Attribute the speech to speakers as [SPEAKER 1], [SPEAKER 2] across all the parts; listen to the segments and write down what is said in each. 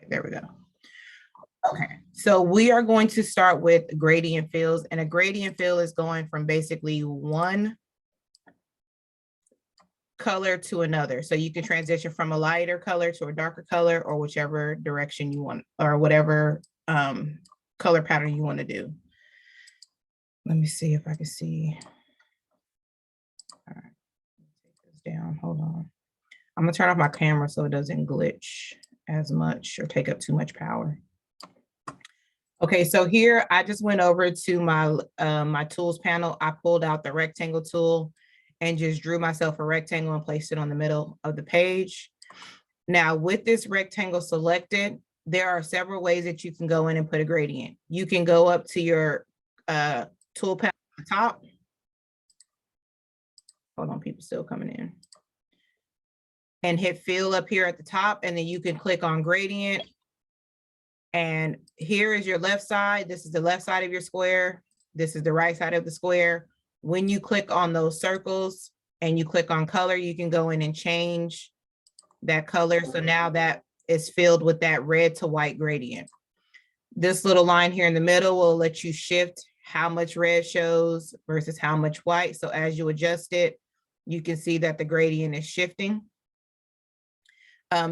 [SPEAKER 1] There we go. Okay, so we are going to start with gradient fills, and a gradient fill is going from basically one color to another. So you can transition from a lighter color to a darker color, or whichever direction you want, or whatever color pattern you want to do. Let me see if I can see. All right, take this down. Hold on. I'm gonna turn off my camera so it doesn't glitch as much or take up too much power. Okay, so here I just went over to my my tools panel. I pulled out the rectangle tool and just drew myself a rectangle and placed it on the middle of the page. Now with this rectangle selected, there are several ways that you can go in and put a gradient. You can go up to your tool panel at the top. Hold on, people still coming in. And hit fill up here at the top, and then you can click on gradient. And here is your left side. This is the left side of your square. This is the right side of the square. When you click on those circles and you click on color, you can go in and change that color. So now that is filled with that red to white gradient. This little line here in the middle will let you shift how much red shows versus how much white. So as you adjust it, you can see that the gradient is shifting.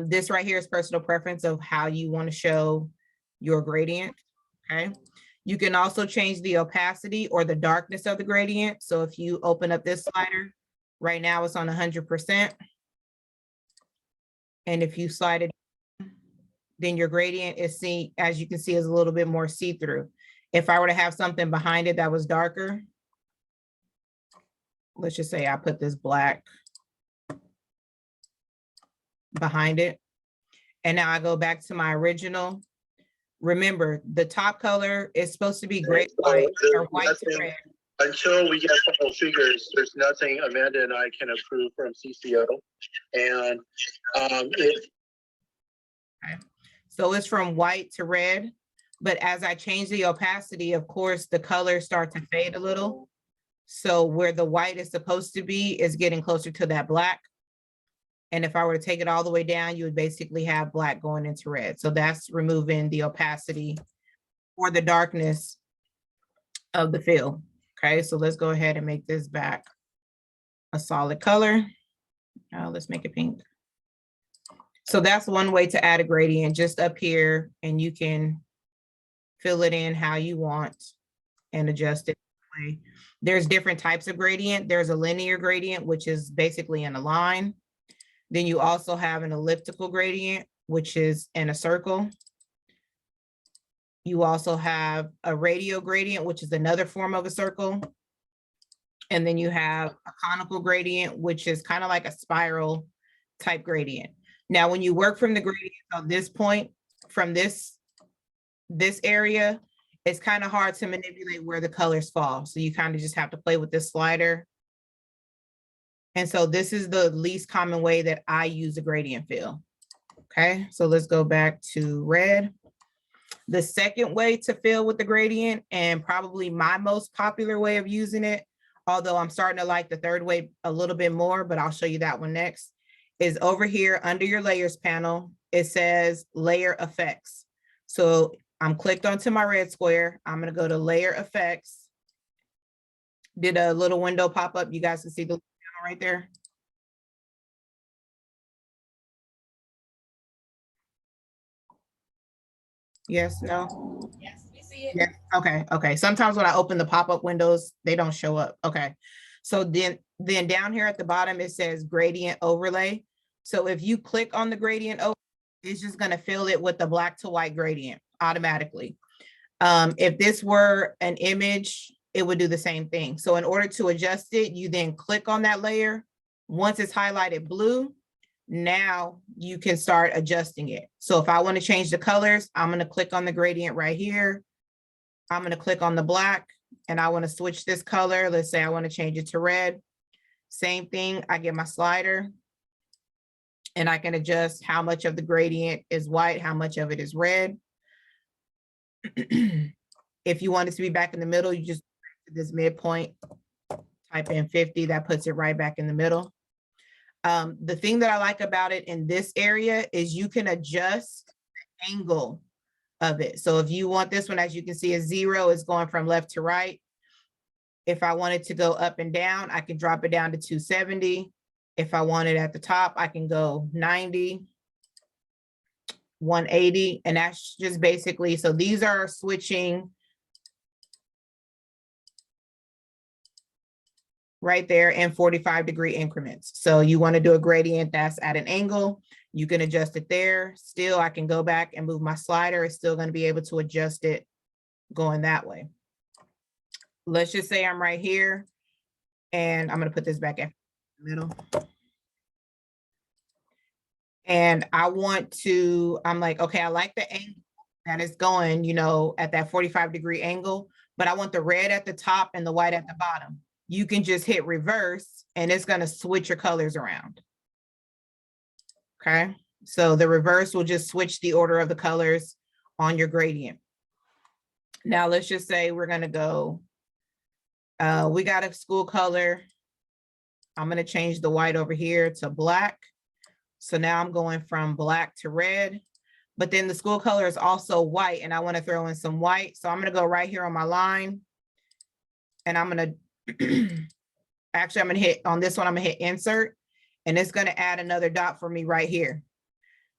[SPEAKER 1] This right here is personal preference of how you want to show your gradient, okay? You can also change the opacity or the darkness of the gradient. So if you open up this slider, right now it's on 100%. And if you slide it, then your gradient is seen, as you can see, is a little bit more see-through. If I were to have something behind it that was darker, let's just say I put this black behind it, and now I go back to my original. Remember, the top color is supposed to be gray to white or white to red.
[SPEAKER 2] Until we get final figures, there's nothing Amanda and I can approve from CCO. And
[SPEAKER 1] okay. So it's from white to red, but as I change the opacity, of course, the colors start to fade a little. So where the white is supposed to be is getting closer to that black. And if I were to take it all the way down, you would basically have black going into red. So that's removing the opacity or the darkness of the fill. Okay, so let's go ahead and make this back a solid color. Now let's make it pink. So that's one way to add a gradient, just up here, and you can fill it in how you want and adjust it. There's different types of gradient. There's a linear gradient, which is basically in a line. Then you also have an elliptical gradient, which is in a circle. You also have a radial gradient, which is another form of a circle. And then you have a conical gradient, which is kind of like a spiral type gradient. Now, when you work from the gradient on this point, from this area, it's kind of hard to manipulate where the colors fall. So you kind of just have to play with this slider. And so this is the least common way that I use a gradient fill. Okay, so let's go back to red. The second way to fill with the gradient, and probably my most popular way of using it, although I'm starting to like the third way a little bit more, but I'll show you that one next, is over here under your layers panel. It says layer effects. So I'm clicked onto my red square. I'm going to go to layer effects. Did a little window pop up? You guys can see the right there. Yes, no?
[SPEAKER 3] Yes, we see it.
[SPEAKER 1] Yes, okay, okay. Sometimes when I open the pop-up windows, they don't show up. Okay. So then down here at the bottom, it says gradient overlay. So if you click on the gradient overlay, it's just gonna fill it with the black to white gradient automatically. If this were an image, it would do the same thing. So in order to adjust it, you then click on that layer. Once it's highlighted blue, now you can start adjusting it. So if I want to change the colors, I'm going to click on the gradient right here. I'm going to click on the black, and I want to switch this color. Let's say I want to change it to red. Same thing, I get my slider, and I can adjust how much of the gradient is white, how much of it is red. If you want it to be back in the middle, you just this midpoint, type in 50, that puts it right back in the middle. The thing that I like about it in this area is you can adjust angle of it. So if you want this one, as you can see, a 0 is going from left to right. If I wanted to go up and down, I can drop it down to 270. If I want it at the top, I can go 90, 180, and that's just basically, so these are switching right there in 45-degree increments. So you want to do a gradient that's at an angle, you can adjust it there. Still, I can go back and move my slider. It's still going to be able to adjust it going that way. Let's just say I'm right here, and I'm going to put this back in the middle. And I want to, I'm like, okay, I like the angle that it's going, you know, at that 45-degree angle, but I want the red at the top and the white at the bottom. You can just hit reverse and it's going to switch your colors around. Okay, so the reverse will just switch the order of the colors on your gradient. Now let's just say we're going to go, we got a school color. I'm going to change the white over here to black. So now I'm going from black to red, but then the school color is also white and I want to throw in some white. So I'm going to go right here on my line and I'm going to, actually I'm going to hit on this one, I'm going to hit insert and it's going to add another dot for me right here.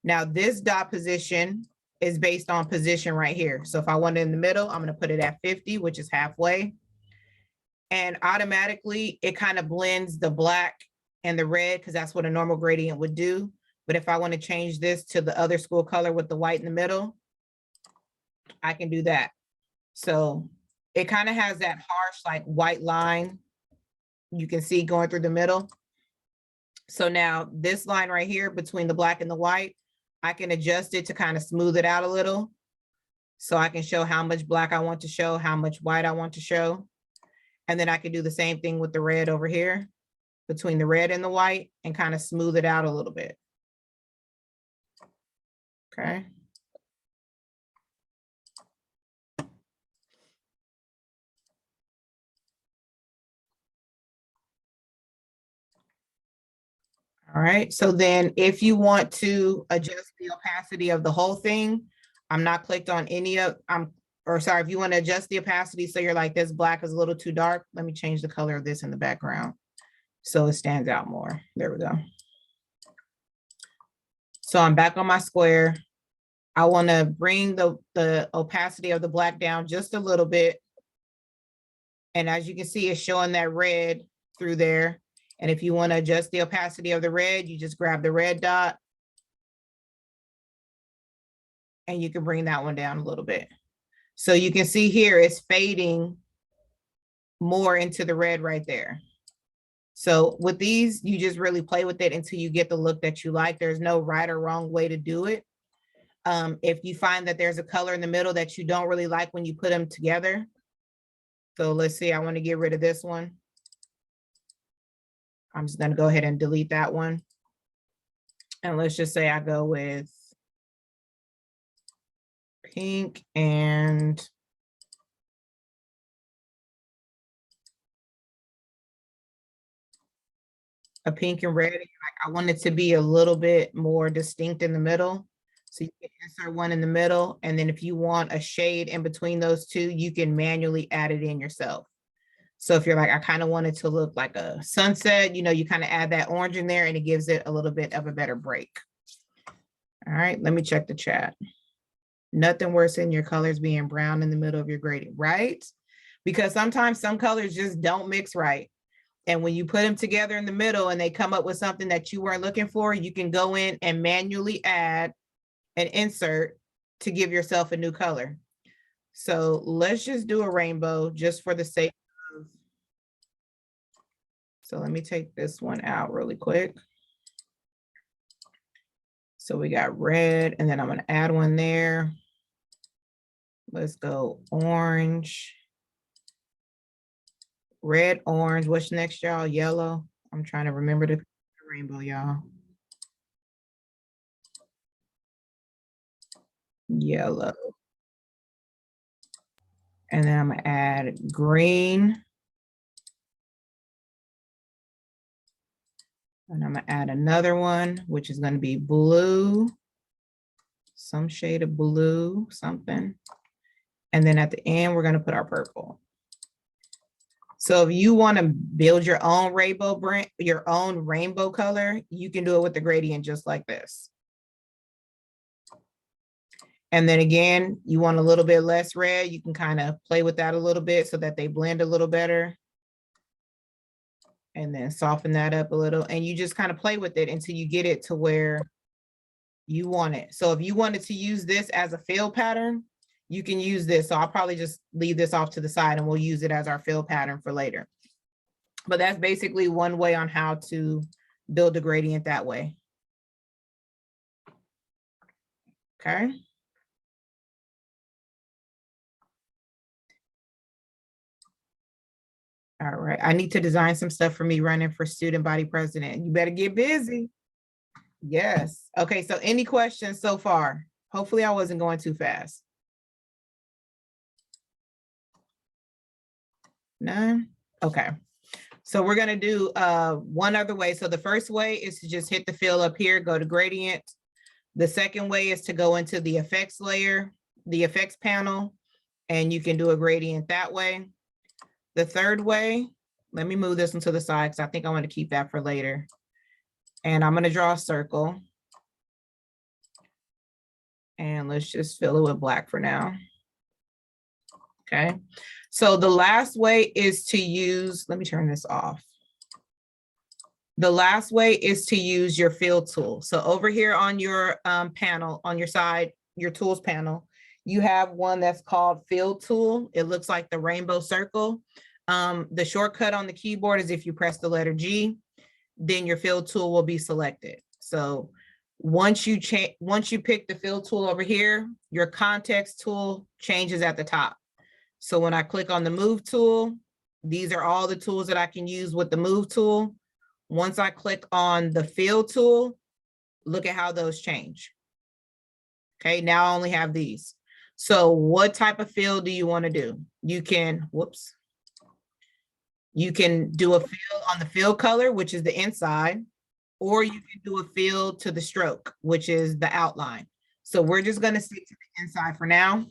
[SPEAKER 1] Now this dot position is based on position right here. So if I want it in the middle, I'm going to put it at 50, which is halfway. And automatically it kind of blends the black and the red because that's what a normal gradient would do. But if I want to change this to the other school color with the white in the middle, I can do that. So it kind of has that harsh like white line you can see going through the middle. So now this line right here between the black and the white, I can adjust it to kind of smooth it out a little. So I can show how much black I want to show, how much white I want to show. And then I can do the same thing with the red over here between the red and the white and kind of smooth it out a little bit. Okay. All right, so then if you want to adjust the opacity of the whole thing, I'm not clicked on any of, or sorry, if you want to adjust the opacity so you're like this black is a little too dark, let me change the color of this in the background so it stands out more. There we go. So I'm back on my square. I want to bring the opacity of the black down just a little bit. And as you can see, it's showing that red through there. And if you want to adjust the opacity of the red, you just grab the red dot and you can bring that one down a little bit. So you can see here it's fading more into the red right there. So with these, you just really play with it until you get the look that you like. There's no right or wrong way to do it. If you find that there's a color in the middle that you don't really like when you put them together. So let's see, I want to get rid of this one. I'm just going to go ahead and delete that one. And let's just say I go with pink and a pink and red. Like I want it to be a little bit more distinct in the middle. So you can insert one in the middle. And then if you want a shade in between those two, you can manually add it in yourself. So if you're like, I kind of want it to look like a sunset, you know, you kind of add that orange in there and it gives it a little bit of a better break. All right, let me check the chat. Nothing worse than your colors being brown in the middle of your gradient, right? Because sometimes some colors just don't mix right. And when you put them together in the middle and they come up with something that you weren't looking for, you can go in and manually add an insert to give yourself a new color. So let's just do a rainbow just for the sake of, so let me take this one out really quick. So we got red, and then I'm gonna add one there. Let's go orange. Red, orange, what's next, y'all? Yellow. I'm trying to remember the rainbow, y'all. Yellow. And then I'm gonna add green. And I'm gonna add another one, which is gonna be blue. some shade of blue, something. And then at the end, we're going to put our purple. So if you want to build your own rainbow color, you can do it with the gradient just like this. And then again, you want a little bit less red, you can kind of play with that a little bit so that they blend a little better. And then soften that up a little, and you just kind of play with it until you get it to where you want it. So if you wanted to use this as a fill pattern, you can use this. So I'll probably just leave this off to the side and we'll use it as our fill pattern for later. But that's basically one way on how to build a gradient that way. Okay. All right, I need to design some stuff for me running for student body president. You better get busy. Yes. Okay, so any questions so far? Hopefully I wasn't going too fast. None? Okay. So we're gonna do one other way. So the first way is to just hit the fill up here, go to gradient. The second way is to go into the effects layer, the effects panel, and you can do a gradient that way. The third way, let me move this one to the side because I think I want to keep that for later. And I'm going to draw a circle. And let's just fill it with black for now. Okay. So the last way is to use, let me turn this off. The last way is to use your fill tool. So over here on your panel, on your side, your tools panel, you have one that's called fill tool. It looks like the rainbow circle. The shortcut on the keyboard is if you press the letter G, then your fill tool will be selected. So once you pick the fill tool over here, your context tool changes at the top. So when I click on the move tool, these are all the tools that I can use with the move tool. Once I click on the fill tool, look at how those change. Okay, now I only have these. So what type of fill do you want to do? You can, you can do a fill on the fill color, which is the inside, or you can do a fill to the stroke, which is the outline. So we're just going to stick to the inside for now.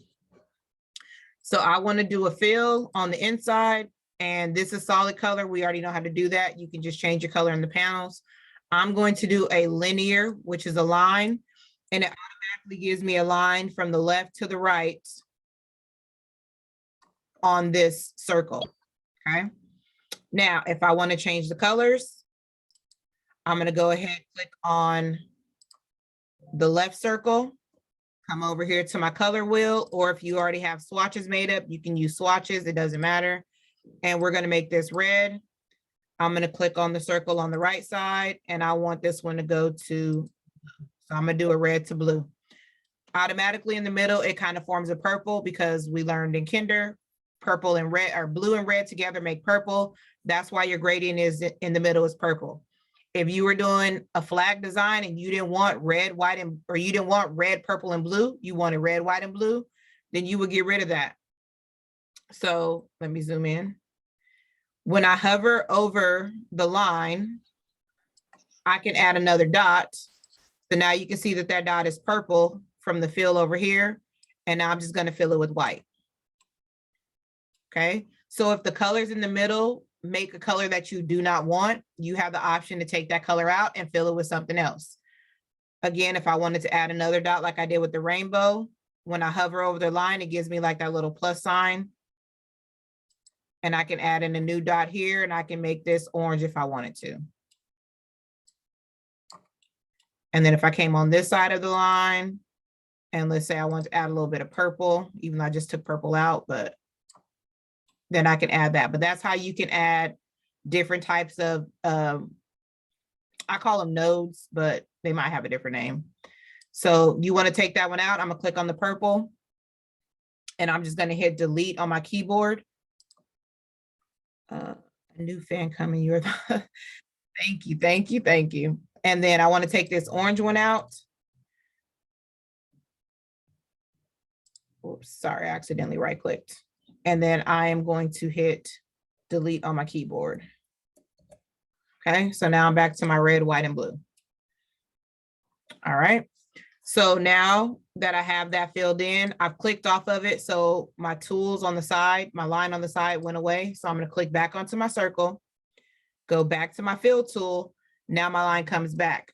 [SPEAKER 1] So I want to do a fill on the inside, and this is solid color. We already know how to do that. You can just change your color in the panels. I'm going to do a linear, which is a line, and it automatically gives me a line from the left to the right on this circle. Okay. Now, if I want to change the colors, I'm going to go ahead and click on the left circle, come over here to my color wheel, or if you already have swatches made up, you can use swatches, it doesn't matter. And we're going to make this red. I'm going to click on the circle on the right side, and I want this one to go to, so I'm going to do a red to blue. Automatically in the middle, it kind of forms a purple because we learned in kinder, purple and red, or blue and red together make purple. That's why your gradient is in the middle is purple. If you were doing a flag design and you didn't want red, white, and, or you didn't want red, purple, and blue, you wanted red, white, and blue, then you would get rid of that. So let me zoom in. When I hover over the line, I can add another dot. So now you can see that that dot is purple from the fill over here. And now I'm just going to fill it with white. Okay. So if the colors in the middle make a color that you do not want, you have the option to take that color out and fill it with something else. Again, if I wanted to add another dot like I did with the rainbow, when I hover over the line, it gives me like that little plus sign. And I can add in a new dot here, and I can make this orange if I wanted to. And then if I came on this side of the line, and let's say I want to add a little bit of purple, even though I just took purple out, but then I can add that. But that's how you can add different types of, I call them nodes, but they might have a different name. So you want to take that one out. I'm going to click on the purple, and I'm just going to hit delete on my keyboard. A new fan coming. You're the thank you, thank you, thank you. And then I want to take this orange one out. Oops, sorry, I accidentally right clicked. And then I am going to hit delete on my keyboard. Okay, so now I'm back to my red, white, and blue. All right. So now that I have that filled in, I've clicked off of it. So my tools on the side, my line on the side went away. So I'm going to click back onto my circle, go back to my fill tool. Now my line comes back.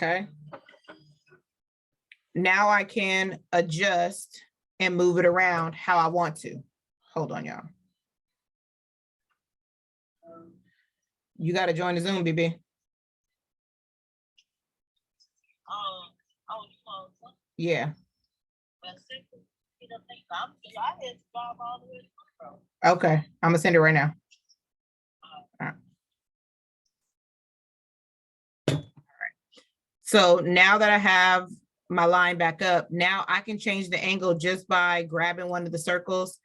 [SPEAKER 1] Okay. Now I can adjust and move it around how I want to. Hold on, y'all. You got to join the Zoom, BB. Yeah. Okay, I'm gonna send it right now. All right. So now that I have my line back up, now I can change the angle just by grabbing one of the circles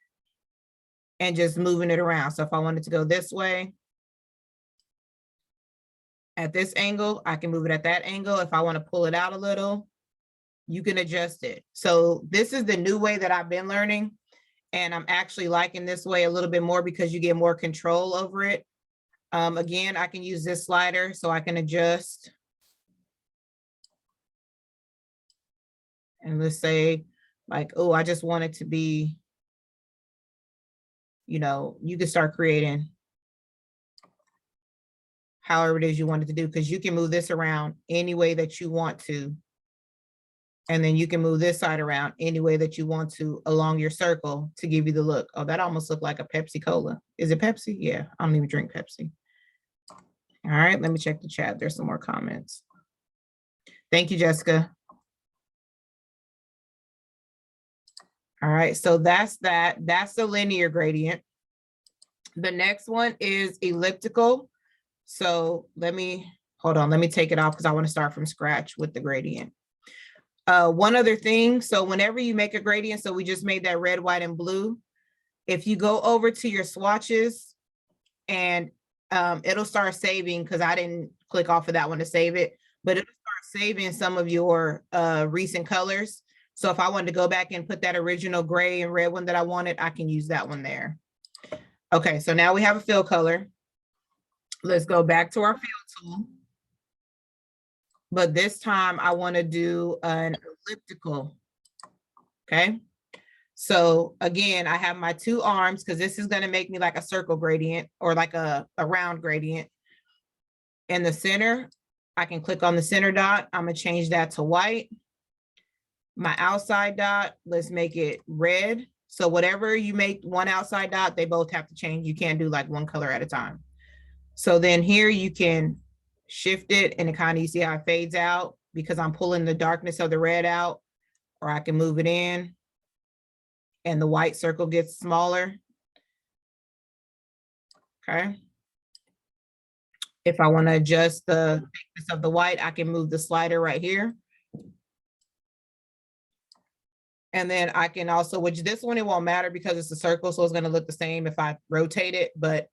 [SPEAKER 1] and just moving it around. So if I wanted to go this way, at this angle, I can move it at that angle. If I want to pull it out a little, you can adjust it. So this is the new way that I've been learning. And I'm actually liking this way a little bit more because you get more control over it. Again, I can use this slider so I can adjust. And let's say like, oh, I just want it to be, you know, you can start creating however it is you want it to do, because you can move this around any way that you want to. And then you can move this side around any way that you want to along your circle to give you the look. Oh, that almost looked like a Pepsi Cola. Is it Pepsi? Yeah, I don't even drink Pepsi. All right, let me check the chat. There's some more comments. Thank you, Jessica. All right, so that's that. That's the linear gradient. The next one is elliptical. So let me, hold on, let me take it off because I want to start from scratch with the gradient. One other thing, so whenever you make a gradient, so we just made that red, white, and blue. If you go over to your swatches and it'll start saving, because I didn't click off of that one to save it, but it'll start saving some of your recent colors. So if I wanted to go back and put that original gray and red one that I wanted, I can use that one there. Okay, so now we have a fill color. Let's go back to our fill tool. But this time I want to do an elliptical. Okay. So again, I have my two arms because this is going to make me like a circle gradient or like a round gradient. In the center, I can click on the center dot. I'm going to change that to white. My outside dot, let's make it red. So whatever you make one outside dot, they both have to change. You can't do like one color at a time. So then here you can shift it and it kind of, you see how it fades out because I'm pulling the darkness of the red out, or I can move it in and the white circle gets smaller. Okay. If I want to adjust the thickness of the white, I can move the slider right here. And then I can also, which this one, it won't matter because it's a circle, so it's going to look the same if I rotate it. But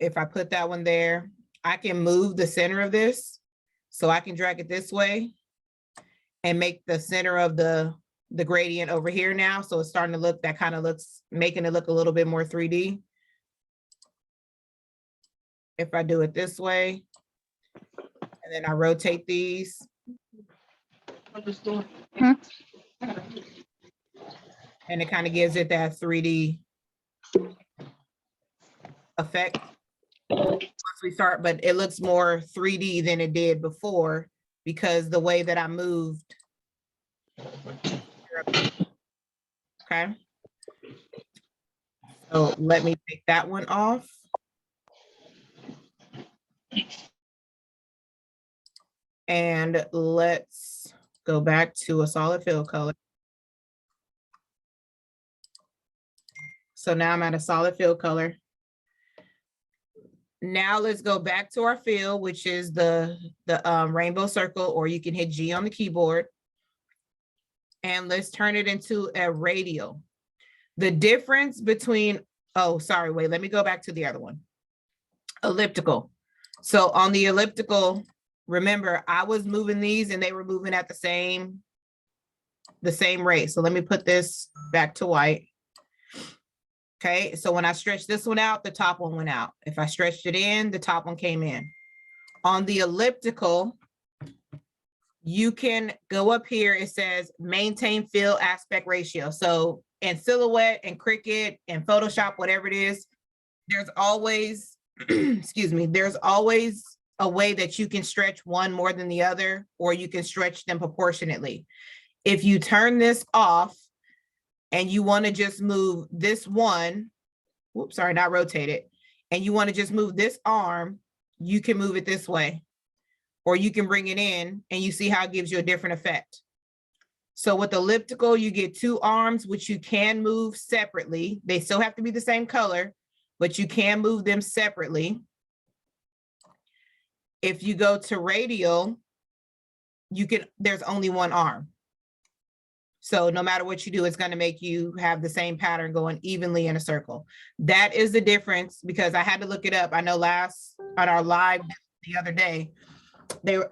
[SPEAKER 1] if I put that one there, I can move the center of this. So I can drag it this way and make the center of the gradient over here now. So it's starting to look, that kind of looks, making it look a little bit more 3D. If I do it this way, and then I rotate these. And it kind of gives it that 3D effect once we start, but it looks more 3D than it did before because the way that I moved. Okay. So let me take that one off. And let's go back to a solid fill color. So now I'm at a solid fill color. Now let's go back to our fill, which is the rainbow circle, or you can hit G on the keyboard. And let's turn it into a radial. The difference between, oh, sorry, wait, let me go back to the other one. Elliptical. So on the elliptical, remember, I was moving these and they were moving at the same rate. So let me put this back to white. Okay, so when I stretched this one out, the top one went out. If I stretched it in, the top one came in. On the elliptical, you can go up here. It says maintain fill aspect ratio. So in Silhouette and Cricut and Photoshop, whatever it is, there's always, excuse me, there's always a way that you can stretch one more than the other, or you can stretch them proportionately. If you turn this off and you want to just move this one, whoops, sorry, not rotate it, and you want to just move this arm, you can move it this way, or you can bring it in and you see how it gives you a different effect. So with elliptical, you get two arms, which you can move separately. They still have to be the same color, but you can move them separately. If you go to radial, you can, there's only one arm. So no matter what you do, it's going to make you have the same pattern going evenly in a circle. That is the difference, because I had to look it up. I know last on our live the other day,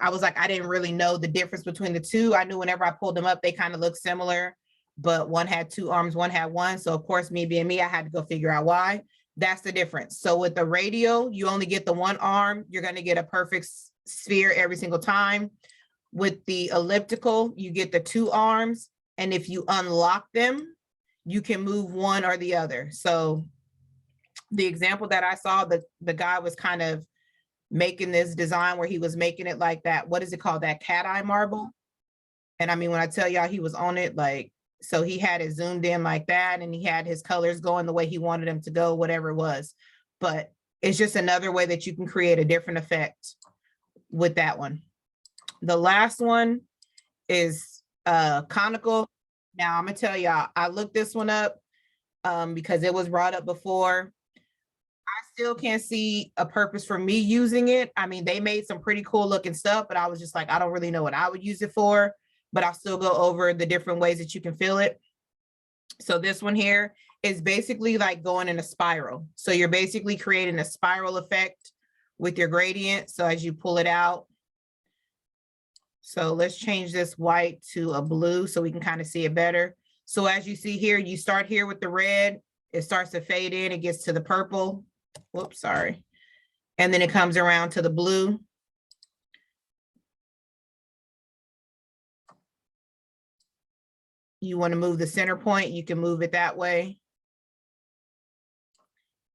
[SPEAKER 1] I was like, I didn't really know the difference between the two. I knew whenever I pulled them up, they kind of looked similar, but one had two arms, one had one. So of course, me being me, I had to go figure out why. That's the difference. So with the radial, you only get the one arm. You're going to get a perfect sphere every single time. With the elliptical, you get the two arms. And if you unlock them, you can move one or the other. So the example that I saw, the guy was kind of making this design where he was making it like that. What is it called? That cat eye marble. And I mean, when I tell y'all he was on it, like, so he had it zoomed in like that, and he had his colors going the way he wanted them to go, whatever it was. But it's just another way that you can create a different effect with that one. The last one is Conical. Now I'm gonna tell y'all, I looked this one up because it was brought up before. I still can't see a purpose for me using it. I mean, they made some pretty cool looking stuff, but I was just like, I don't really know what I would use it for, but I'll still go over the different ways that you can fill it. So this one here is basically like going in a spiral. So you're basically creating a spiral effect with your gradient. So as you pull it out, so let's change this white to a blue so we can kind of see it better. So as you see here, you start here with the red, it starts to fade in, it gets to the purple. Whoops, sorry. And then it comes around to the blue. You want to move the center point, you can move it that way.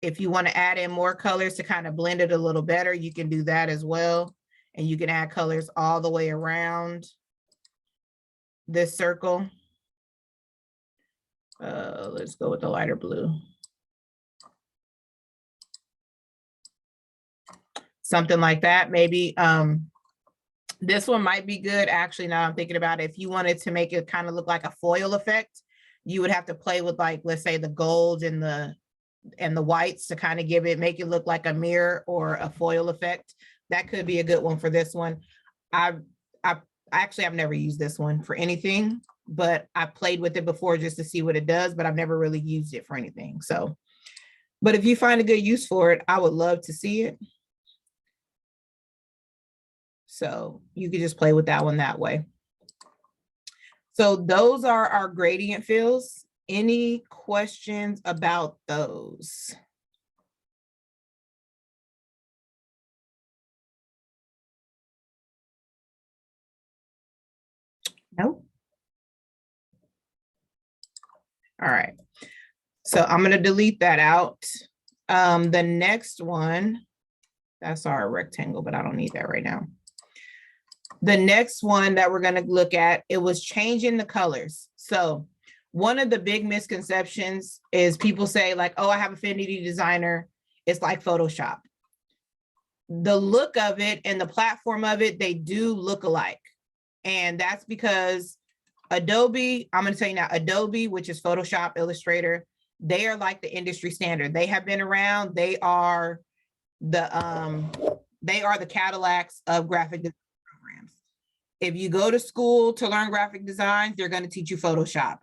[SPEAKER 1] If you want to add in more colors to kind of blend it a little better, you can do that as well. And you can add colors all the way around this circle. Let's go with the lighter blue. Something like that, maybe. This one might be good, actually, now I'm thinking about it. If you wanted to make it kind of look like a foil effect, you would have to play with, like, let's say the gold and the whites to kind of give it, make it look like a mirror or a foil effect. That could be a good one for this one. I've never used this one for anything, but I played with it before just to see what it does, but I've never really used it for anything. So, but if you find a good use for it, I would love to see it. So you could just play with that one that way. So those are our gradient fills. Any questions about those? No? All right. So I'm going to delete that out. The next one, that's our rectangle, but I don't need that right now. The next one that we're going to look at, it was changing the colors. So one of the big misconceptions is people say like, oh, I have Affinity Designer. It's like Photoshop. The look of it and the platform of it, they do look alike. And that's because Adobe, I'm going to tell you now, Adobe, which is Photoshop, Illustrator, they are like the industry standard. They have been around. They are the Cadillacs of graphic design programs. If you go to school to learn graphic design, they're going to teach you Photoshop.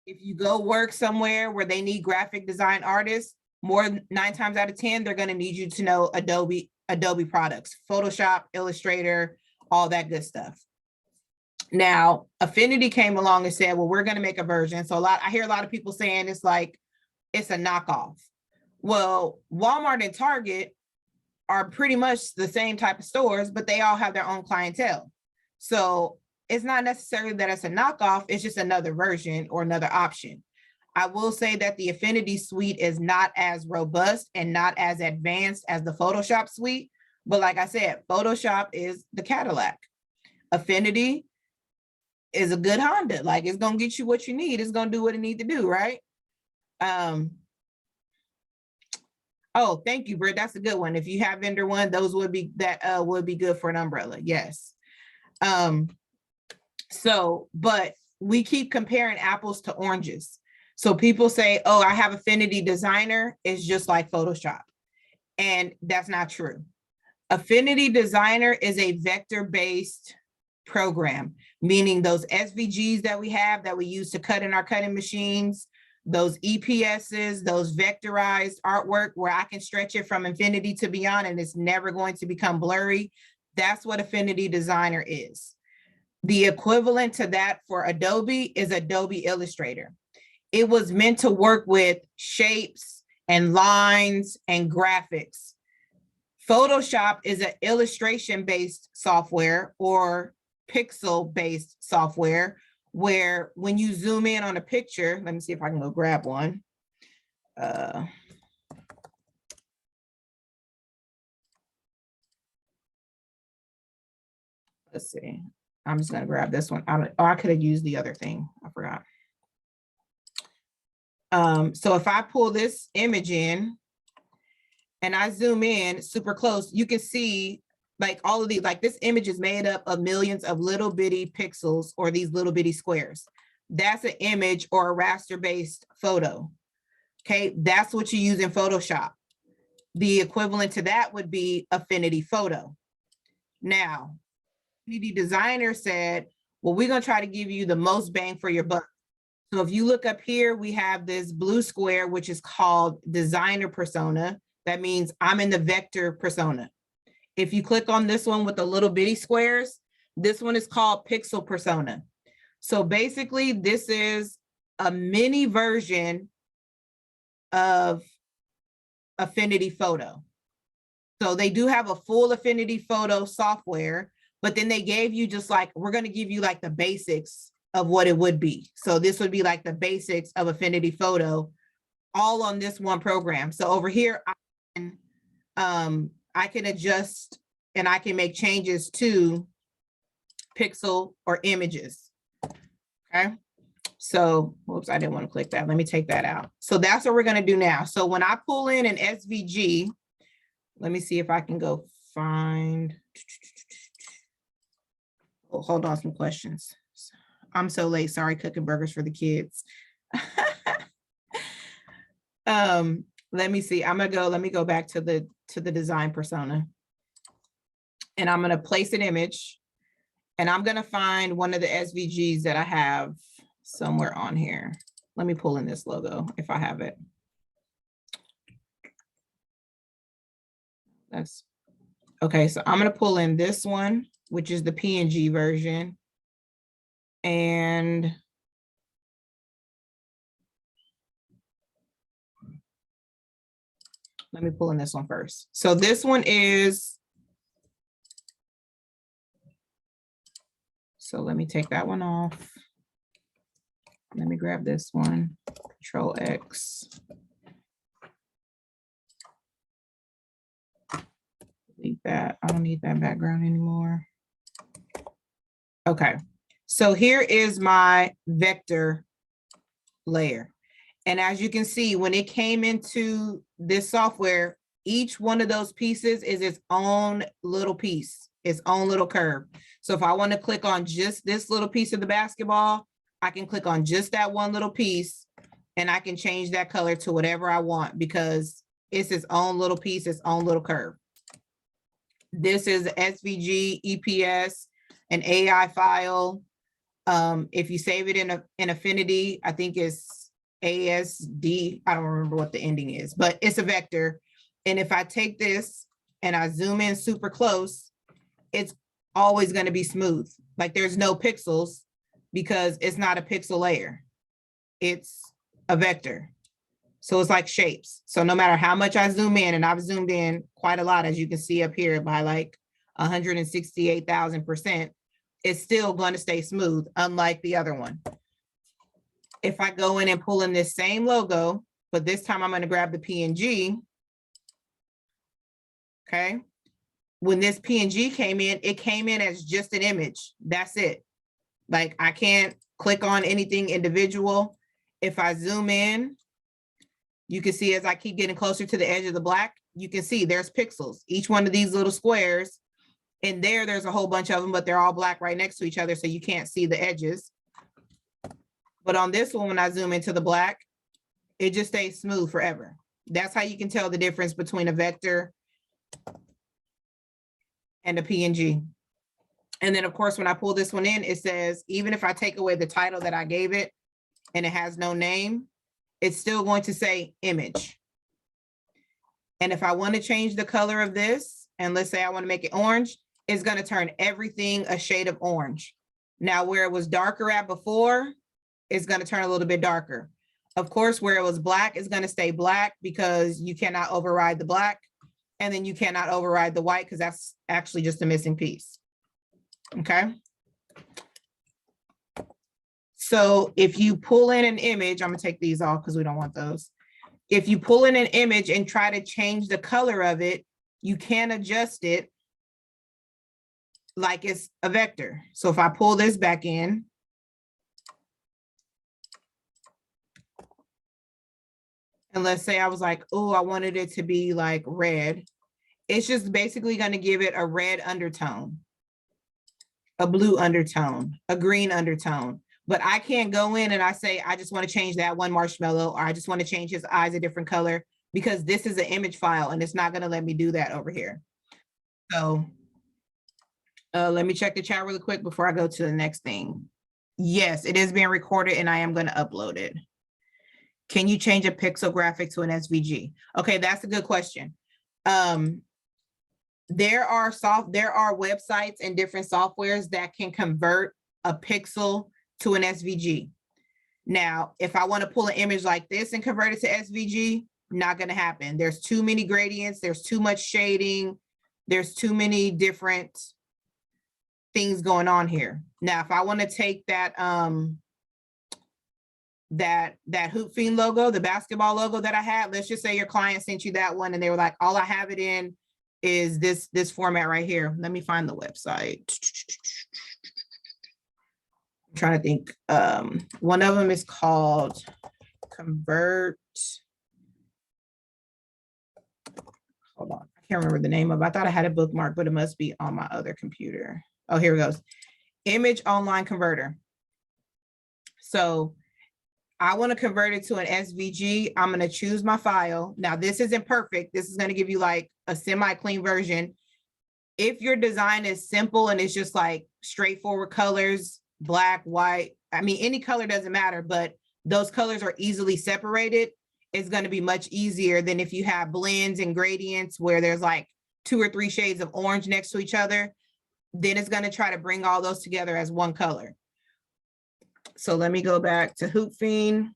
[SPEAKER 1] If you go work somewhere where they need graphic design artists, more than 9 times out of 10, they're going to need you to know Adobe products, Photoshop, Illustrator, all that good stuff. Now, Affinity came along and said, well, we're going to make a version. So I hear a lot of people saying it's like, it's a knockoff. Well, Walmart and Target are pretty much the same type of stores, but they all have their own clientele. So it's not necessarily that it's a knockoff, it's just another version or another option. I will say that the Affinity suite is not as robust and not as advanced as the Photoshop suite. But like I said, Photoshop is the Cadillac. Affinity is a good Honda. Like, it's going to get you what you need. It's going to do what it needs to do, right? Oh, thank you, Britt. That's a good one. If you have vendor one, those would be good for an umbrella. Yes. But we keep comparing apples to oranges. So people say, oh, I have Affinity Designer. It's just like Photoshop. And that's not true. Affinity Designer is a vector-based program, meaning those SVGs that we use to cut in our cutting machines, those EPSs, those vectorized artwork where I can stretch it from infinity to beyond and it's never going to become blurry. That's what Affinity Designer is. The equivalent to that for Adobe is Adobe Illustrator. It was meant to work with shapes and lines and graphics. Photoshop is an illustration-based software or pixel-based software where when you zoom in on a picture, let me see if I can go grab one. Let's see. I'm just going to grab this one. I could have used the other thing. I forgot. So if I pull this image in and I zoom in super close, you can see like all of these, like this image is made up of millions of little bitty pixels or these little bitty squares. That's an image or a raster-based photo. Okay, that's what you use in Photoshop. The equivalent to that would be Affinity Photo. Now, Affinity Designer said, well, we're going to try to give you the most bang for your buck. So if you look up here, we have this blue square, which is called Designer Persona. That means I'm in the vector persona. If you click on this one with the little bitty squares, this one is called Pixel Persona. So basically, this is a mini version of Affinity Photo. So they do have a full Affinity Photo software, but then they gave you just like, we're going to give you like the basics of what it would be. So this would be like the basics of Affinity Photo all on this one program. So over here, I can adjust and I can make changes to pixel or images. Okay. So, whoops, I didn't want to click that. Let me take that out. So that's what we're going to do now. So when I pull in an SVG, let me see if I can go find. Oh, hold on, some questions. I'm so late. Sorry, cooking burgers for the kids. Let me see. Let me go back to the design persona. And I'm going to place an image and I'm going to find one of the SVGs that I have somewhere on here. Let me pull in this logo if I have it. That's okay. So I'm going to pull in this one, which is the PNG version. And let me pull in this one first. So this one is, so let me take that one off. Let me grab this one, Control X. Delete that, I don't need that background anymore. Okay, so here is my vector layer. And as you can see, when it came into this software, each one of those pieces is its own little piece, its own little curve. So if I want to click on just this little piece of the basketball, I can click on just that one little piece and I can change that color to whatever I want because it's its own little piece, its own little curve. This is SVG, EPS, an AI file. If you save it in Affinity, I think it's ASD. I don't remember what the ending is, but it's a vector. And if I take this and I zoom in super close, it's always going to be smooth. Like there's no pixels because it's not a pixel layer. It's a vector. So it's like shapes. So no matter how much I zoom in, and I've zoomed in quite a lot, as you can see up here by like 168,000%, it's still going to stay smooth, unlike the other one. If I go in and pull in this same logo, but this time I'm going to grab the PNG. Okay. When this PNG came in, it came in as just an image. That's it. Like I can't click on anything individual. If I zoom in, you can see as I keep getting closer to the edge of the black, you can see there's pixels. Each one of these little squares, and there's a whole bunch of them, but they're all black right next to each other, so you can't see the edges. But on this one, when I zoom into the black, it just stays smooth forever. That's how you can tell the difference between a vector and a PNG. And then of course, when I pull this one in, it says, even if I take away the title that I gave it and it has no name, it's still going to say image. And if I want to change the color of this, and let's say I want to make it orange, it's going to turn everything a shade of orange. Now, where it was darker at before, it's going to turn a little bit darker. Of course, where it was black is going to stay black because you cannot override the black. And then you cannot override the white because that's actually just a missing piece. Okay. So if you pull in an image, I'm going to take these off because we don't want those. If you pull in an image and try to change the color of it, you can adjust it like it's a vector. So if I pull this back in, and let's say I was like, oh, I wanted it to be like red. It's just basically going to give it a red undertone, a blue undertone, a green undertone. But I can't go in and I say, I just want to change that one marshmallow, or I just want to change his eyes a different color, because this is an image file and it's not going to let me do that over here. So let me check the chat really quick before I go to the next thing. Yes, it is being recorded and I am going to upload it. Can you change a pixel graphic to an SVG? Okay, that's a good question. There are websites and different softwares that can convert a pixel to an SVG. Now, if I want to pull an image like this and convert it to SVG, not going to happen. There's too many gradients. There's too much shading. There's too many different things going on here. Now, if I want to take that that Hoop Fiend logo, the basketball logo that I had, let's just say your client sent you that one and they were like, all I have it in is this format right here. Let me find the website. I'm trying to think. One of them is called Convert. Hold on, I can't remember the name of it. I thought I had a bookmark, but it must be on my other computer. Oh, here it goes. Image Online Converter. So I want to convert it to an SVG. I'm going to choose my file. Now, this isn't perfect. This is going to give you like a semi-clean version. If your design is simple and it's just like straightforward colors, black, white, I mean, any color doesn't matter, but those colors are easily separated, it's going to be much easier than if you have blends and gradients where there's like 2 or 3 shades of orange next to each other. Then it's going to try to bring all those together as one color. So let me go back to Hoop Fiend.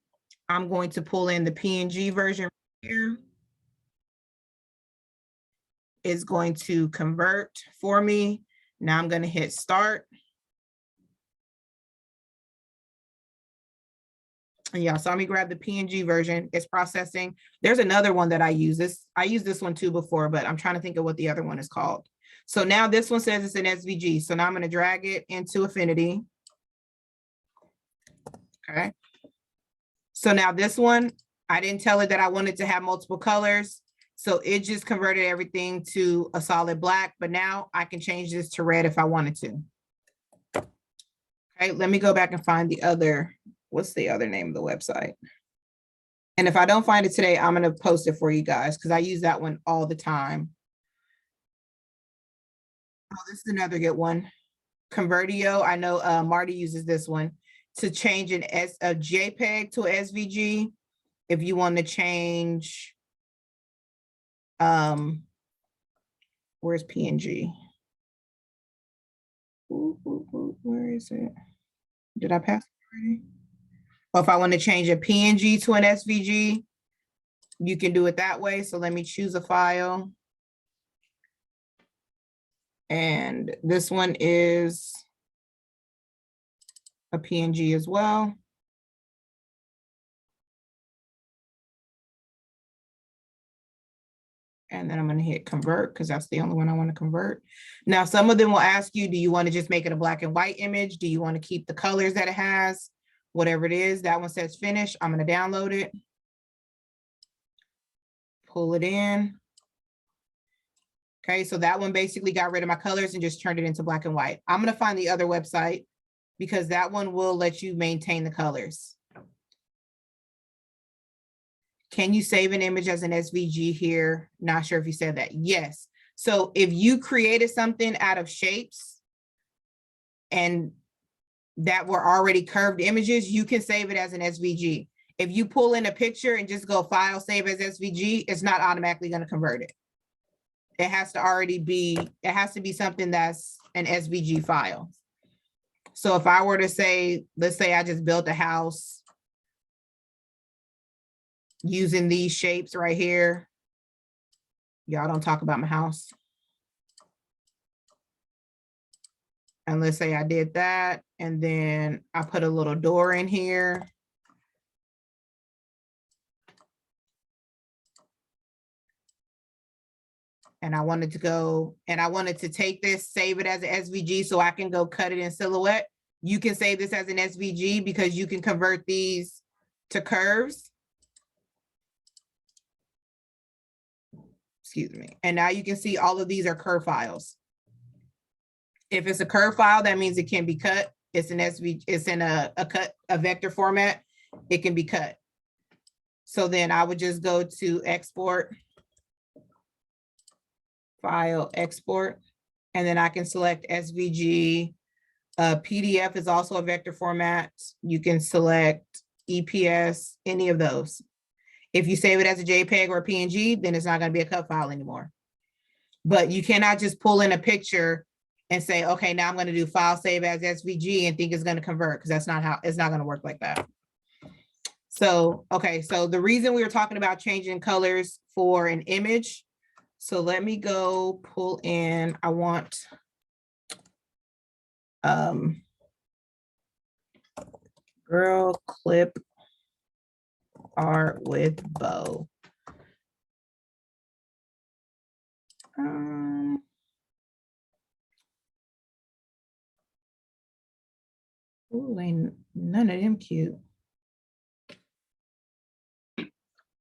[SPEAKER 1] I'm going to pull in the PNG version here. It's going to convert for me. Now I'm going to hit start. And y'all saw me grab the PNG version. It's processing. There's another one that I use. I used this one too before, but I'm trying to think of what the other one is called. So now this one says it's an SVG. So now I'm going to drag it into Affinity. Okay. So now this one, I didn't tell it that I wanted to have multiple colors. So it just converted everything to a solid black, but now I can change this to red if I wanted to. Okay, let me go back and find the other, what's the other name of the website? And if I don't find it today, I'm going to post it for you guys because I use that one all the time. Oh, this is another good one. Convertio. I know Marty uses this one to change a JPEG to a SVG. If you want to change, where's PNG? Where is it? Did I pass it already? Or if I want to change a PNG to an SVG, you can do it that way. So let me choose a file. And this one is a PNG as well. And then I'm going to hit convert because that's the only one I want to convert. Now, some of them will ask you, do you want to just make it a black and white image? Do you want to keep the colors that it has? Whatever it is, that one says finish. I'm going to download it. Pull it in. Okay, so that one basically got rid of my colors and just turned it into black and white. I'm going to find the other website because that one will let you maintain the colors. Can you save an image as an SVG here? Not sure if you said that. Yes. So if you created something out of shapes and that were already curved images, you can save it as an SVG. If you pull in a picture and just go file, save as SVG, it's not automatically going to convert it. It has to already be, it has to be something that's an SVG file. So if I were to say, let's say I just built a house using these shapes right here. Y'all don't talk about my house. And let's say I did that, and then I put a little door in here. And I wanted to go, and I wanted to take this, save it as an SVG so I can go cut it in Silhouette. You can save this as an SVG because you can convert these to curves. Excuse me. And now you can see all of these are curve files. If it's a curve file, that means it can be cut. It's an SVG, it's in a vector format. It can be cut. So then I would just go to export, file, export, and then I can select SVG. PDF is also a vector format. You can select EPS, any of those. If you save it as a JPEG or a PNG, then it's not going to be a cut file anymore. But you cannot just pull in a picture and say, okay, now I'm going to do file save as SVG and think it's going to convert, because that's not how, it's not going to work like that. So, okay, so the reason we were talking about changing colors for an image. So let me go pull in, I want girl clip art with bow. Ooh, ain't none of them cute.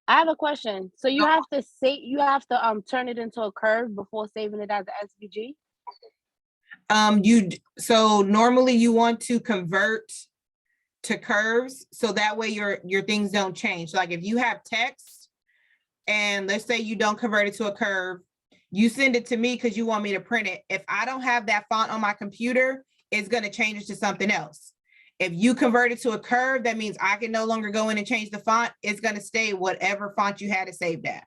[SPEAKER 3] I have a question. So you have to say, you have to turn it into a curve before saving it as an SVG?
[SPEAKER 1] So normally you want to convert to curves so that way your things don't change. Like if you have text and let's say you don't convert it to a curve, you send it to me because you want me to print it. If I don't have that font on my computer, it's going to change it to something else. If you convert it to a curve, that means I can no longer go in and change the font. It's going to stay whatever font you had it saved at.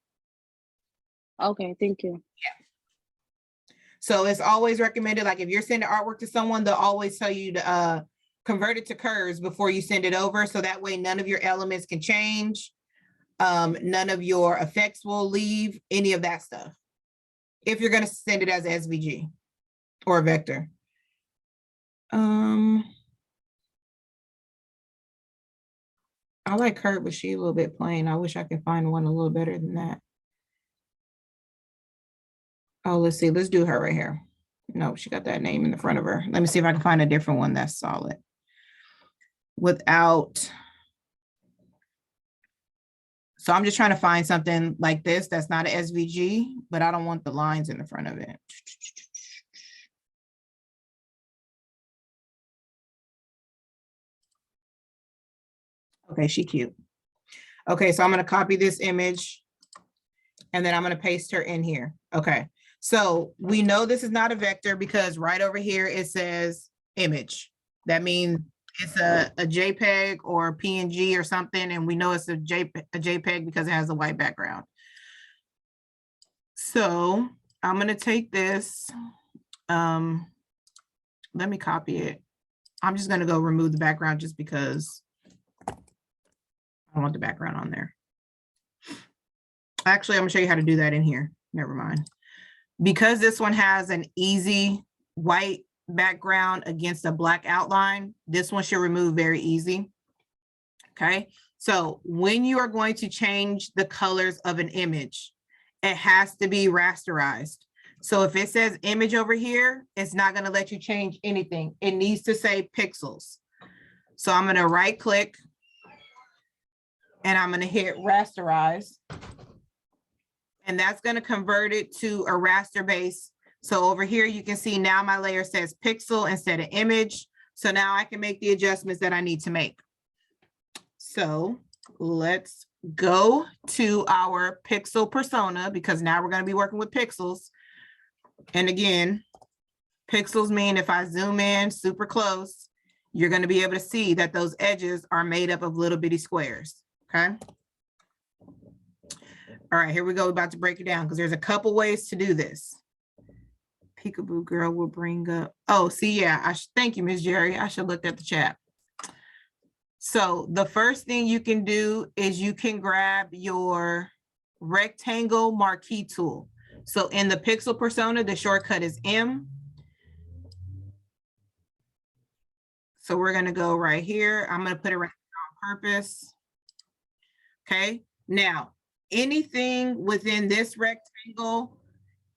[SPEAKER 3] Okay, thank you.
[SPEAKER 1] Yeah. So it's always recommended, like if you're sending artwork to someone, they'll always tell you to convert it to curves before you send it over. So that way none of your elements can change. None of your effects will leave, any of that stuff. If you're going to send it as SVG or a vector. I like her, but she's a little bit plain. I wish I could find one a little better than that. Oh, let's see. Let's do her right here. No, she got that name in the front of her. Let me see if I can find a different one that's solid. Without. So I'm just trying to find something like this that's not an SVG, but I don't want the lines in the front of it. Okay, she cute. Okay, so I'm going to copy this image and then I'm going to paste her in here. Okay, so we know this is not a vector because right over here it says image. That means it's a JPEG or a PNG or something, and we know it's a JPEG because it has a white background. So I'm going to take this. Let me copy it. I'm just going to go remove the background just because I want the background on there. Actually, I'm gonna show you how to do that in here. Never mind. Because this one has an easy white background against a black outline, this one should remove very easy. Okay, so when you are going to change the colors of an image, it has to be rasterized. So if it says image over here, it's not going to let you change anything. It needs to say pixels. So I'm going to right click and I'm going to hit rasterize. And that's going to convert it to a raster base. So over here, you can see now my layer says pixel instead of image. So now I can make the adjustments that I need to make. So let's go to our pixel persona, because now we're going to be working with pixels. And again, pixels mean if I zoom in super close, you're going to be able to see that those edges are made up of little bitty squares. Okay. All right, here we go. We're about to break it down because there's a couple ways to do this. Peekaboo girl will bring up. Oh, see, yeah. Thank you, Miss Jerry. I should look at the chat. So the first thing you can do is you can grab your rectangle marquee tool. So in the pixel persona, the shortcut is M. So we're going to go right here. I'm going to put it right here on purpose. Okay. Now, anything within this rectangle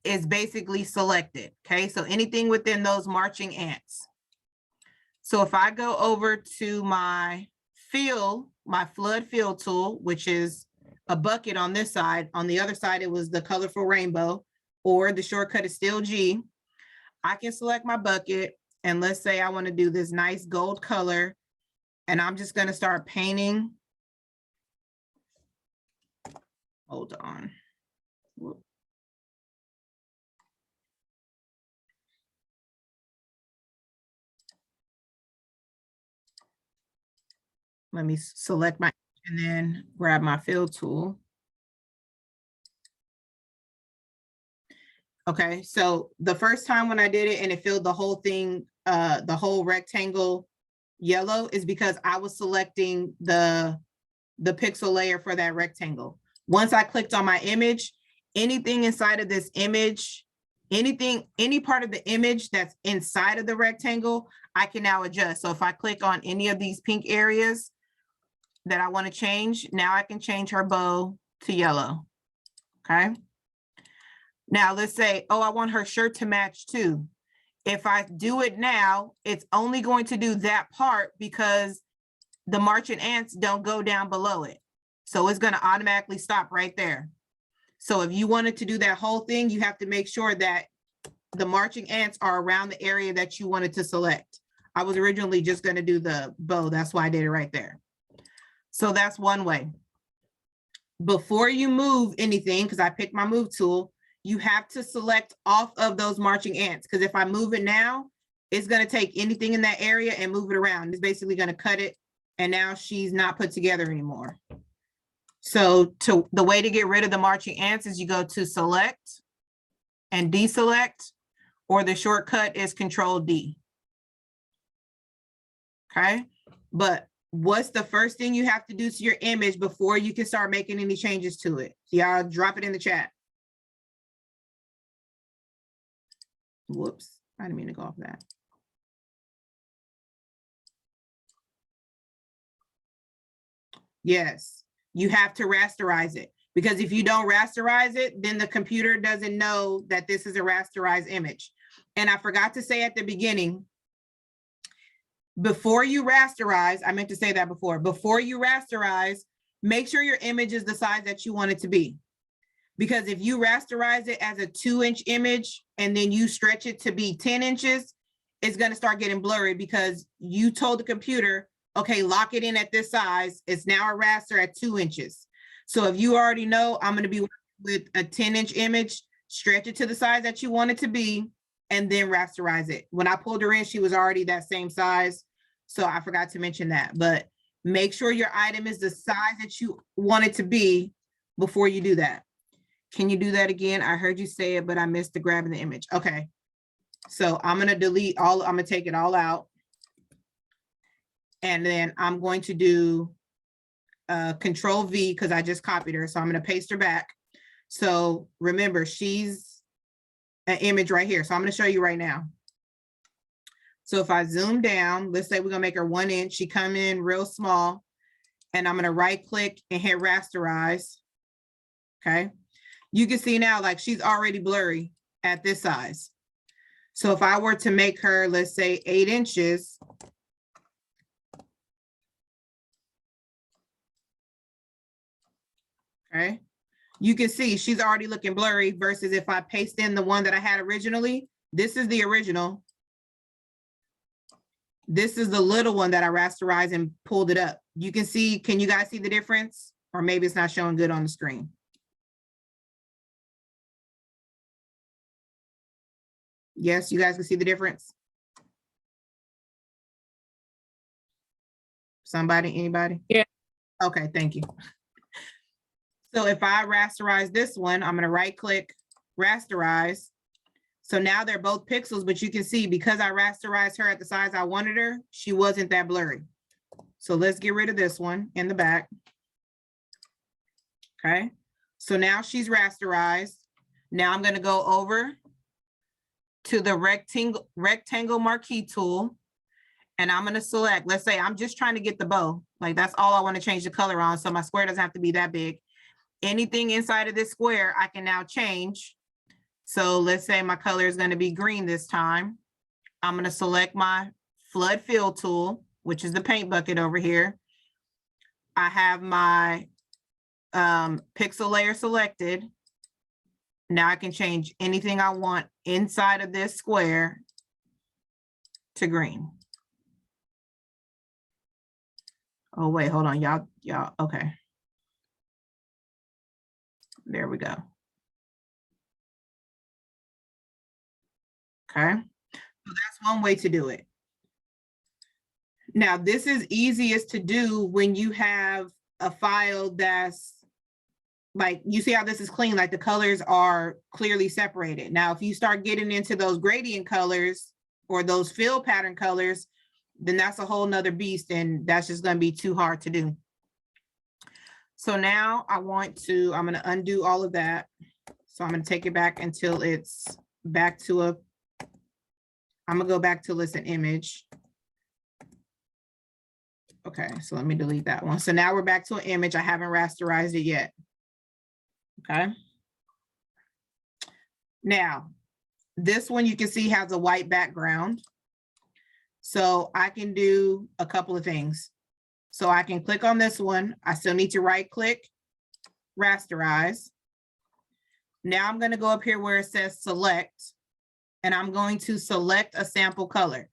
[SPEAKER 1] is basically selected. Okay. So anything within those marching ants. So if I go over to my fill, my flood fill tool, which is a bucket on this side, on the other side, it was the colorful rainbow, or the shortcut is still G. I can select my bucket. And let's say I want to do this nice gold color, and I'm just going to start painting. Hold on. Whoop. Let me select my, and then grab my fill tool. Okay, so the first time when I did it and it filled the whole thing, the whole rectangle yellow, is because I was selecting the pixel layer for that rectangle. Once I clicked on my image, anything inside of this image, any part of the image that's inside of the rectangle, I can now adjust. So if I click on any of these pink areas that I want to change, now I can change her bow to yellow. Okay. Now let's say, oh, I want her shirt to match too. If I do it now, it's only going to do that part because the marching ants don't go down below it. So it's going to automatically stop right there. So if you wanted to do that whole thing, you have to make sure that the marching ants are around the area that you wanted to select. I was originally just going to do the bow. That's why I did it right there. So that's one way. Before you move anything, because I picked my move tool, you have to select off of those marching ants, because if I move it now, it's going to take anything in that area and move it around. It's basically going to cut it, and now she's not put together anymore. So the way to get rid of the marching ants is you go to select and deselect, or the shortcut is Control D. Okay, but what's the first thing you have to do to your image before you can start making any changes to it? Y'all drop it in the chat. Whoops, I didn't mean to go off that. Yes, you have to rasterize it, because if you don't rasterize it, then the computer doesn't know that this is a rasterized image. And I forgot to say at the beginning, before you rasterize, I meant to say that before you rasterize, make sure your image is the size that you want it to be. Because if you rasterize it as a 2-inch image and then you stretch it to be 10 inches, it's going to start getting blurry because you told the computer, okay, lock it in at this size. It's now a raster at 2 inches. So if you already know I'm going to be working with a 10-inch image, stretch it to the size that you want it to be, and then rasterize it. When I pulled her in, she was already that same size. So I forgot to mention that, but make sure your item is the size that you want it to be before you do that. Can you do that again? I heard you say it, but I missed the grabbing the image. Okay. So I'm going to delete all, I'm going to take it all out. And then I'm going to do Control V because I just copied her. So I'm going to paste her back. So remember, she's an image right here. So I'm going to show you right now. So if I zoom down, let's say we're gonna make her 1 inch, she come in real small, and I'm gonna right click and hit rasterize. Okay, you can see now like she's already blurry at this size. So if I were to make her, let's say 8 inches, okay, you can see she's already looking blurry versus if I paste in the one that I had originally. This is the original. This is the little one that I rasterized and pulled it up. You can see, can you guys see the difference? Or maybe it's not showing good on the screen. Yes, you guys can see the difference? Somebody, anybody?
[SPEAKER 4] Yeah.
[SPEAKER 1] Okay, thank you. So if I rasterize this one, I'm gonna right click, rasterize. So now they're both pixels, but you can see because I rasterized her at the size I wanted her, she wasn't that blurry. So let's get rid of this one in the back. Okay, so now she's rasterized. Now I'm gonna go over to the rectangle marquee tool, and I'm gonna select, let's say I'm just trying to get the bow. Like that's all I wanna change the color on, so my square doesn't have to be that big. Anything inside of this square, I can now change. So let's say my color is gonna be green this time. I'm gonna select my flood fill tool, which is the paint bucket over here. I have my pixel layer selected. Now I can change anything I want inside of this square to green. Oh, wait, hold on, y'all, okay. There we go. Okay, so that's one way to do it. Now, this is easiest to do when you have a file that's like, you see how this is clean, like the colors are clearly separated. Now, if you start getting into those gradient colors or those fill pattern colors, then that's a whole nother beast, and that's just gonna be too hard to do. So now I'm gonna undo all of that. So I'm gonna take it back until it's back to I'm gonna go back till it's an image. Okay, so let me delete that one. So now we're back to an image. I haven't rasterized it yet. Okay. Now, this one you can see has a white background. So I can do a couple of things. So I can click on this one. I still need to right click, rasterize. Now I'm going to go up here where it says select, and I'm going to select a sample color.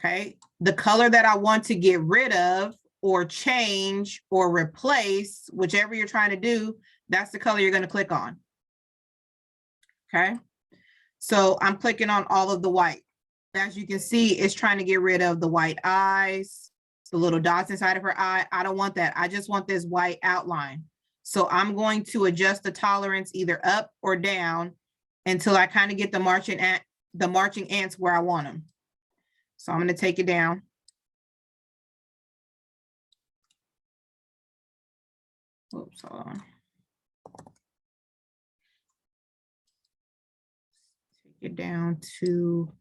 [SPEAKER 1] Okay, the color that I want to get rid of or change or replace, whichever you're trying to do, that's the color you're going to click on. Okay, so I'm clicking on all of the white. As you can see, it's trying to get rid of the white eyes, the little dots inside of her eye. I don't want that. I just want this white outline. So I'm going to adjust the tolerance either up or down until I kind of get the marching ants where I want them. So I'm going to take it down. Oops, hold on. Take it down to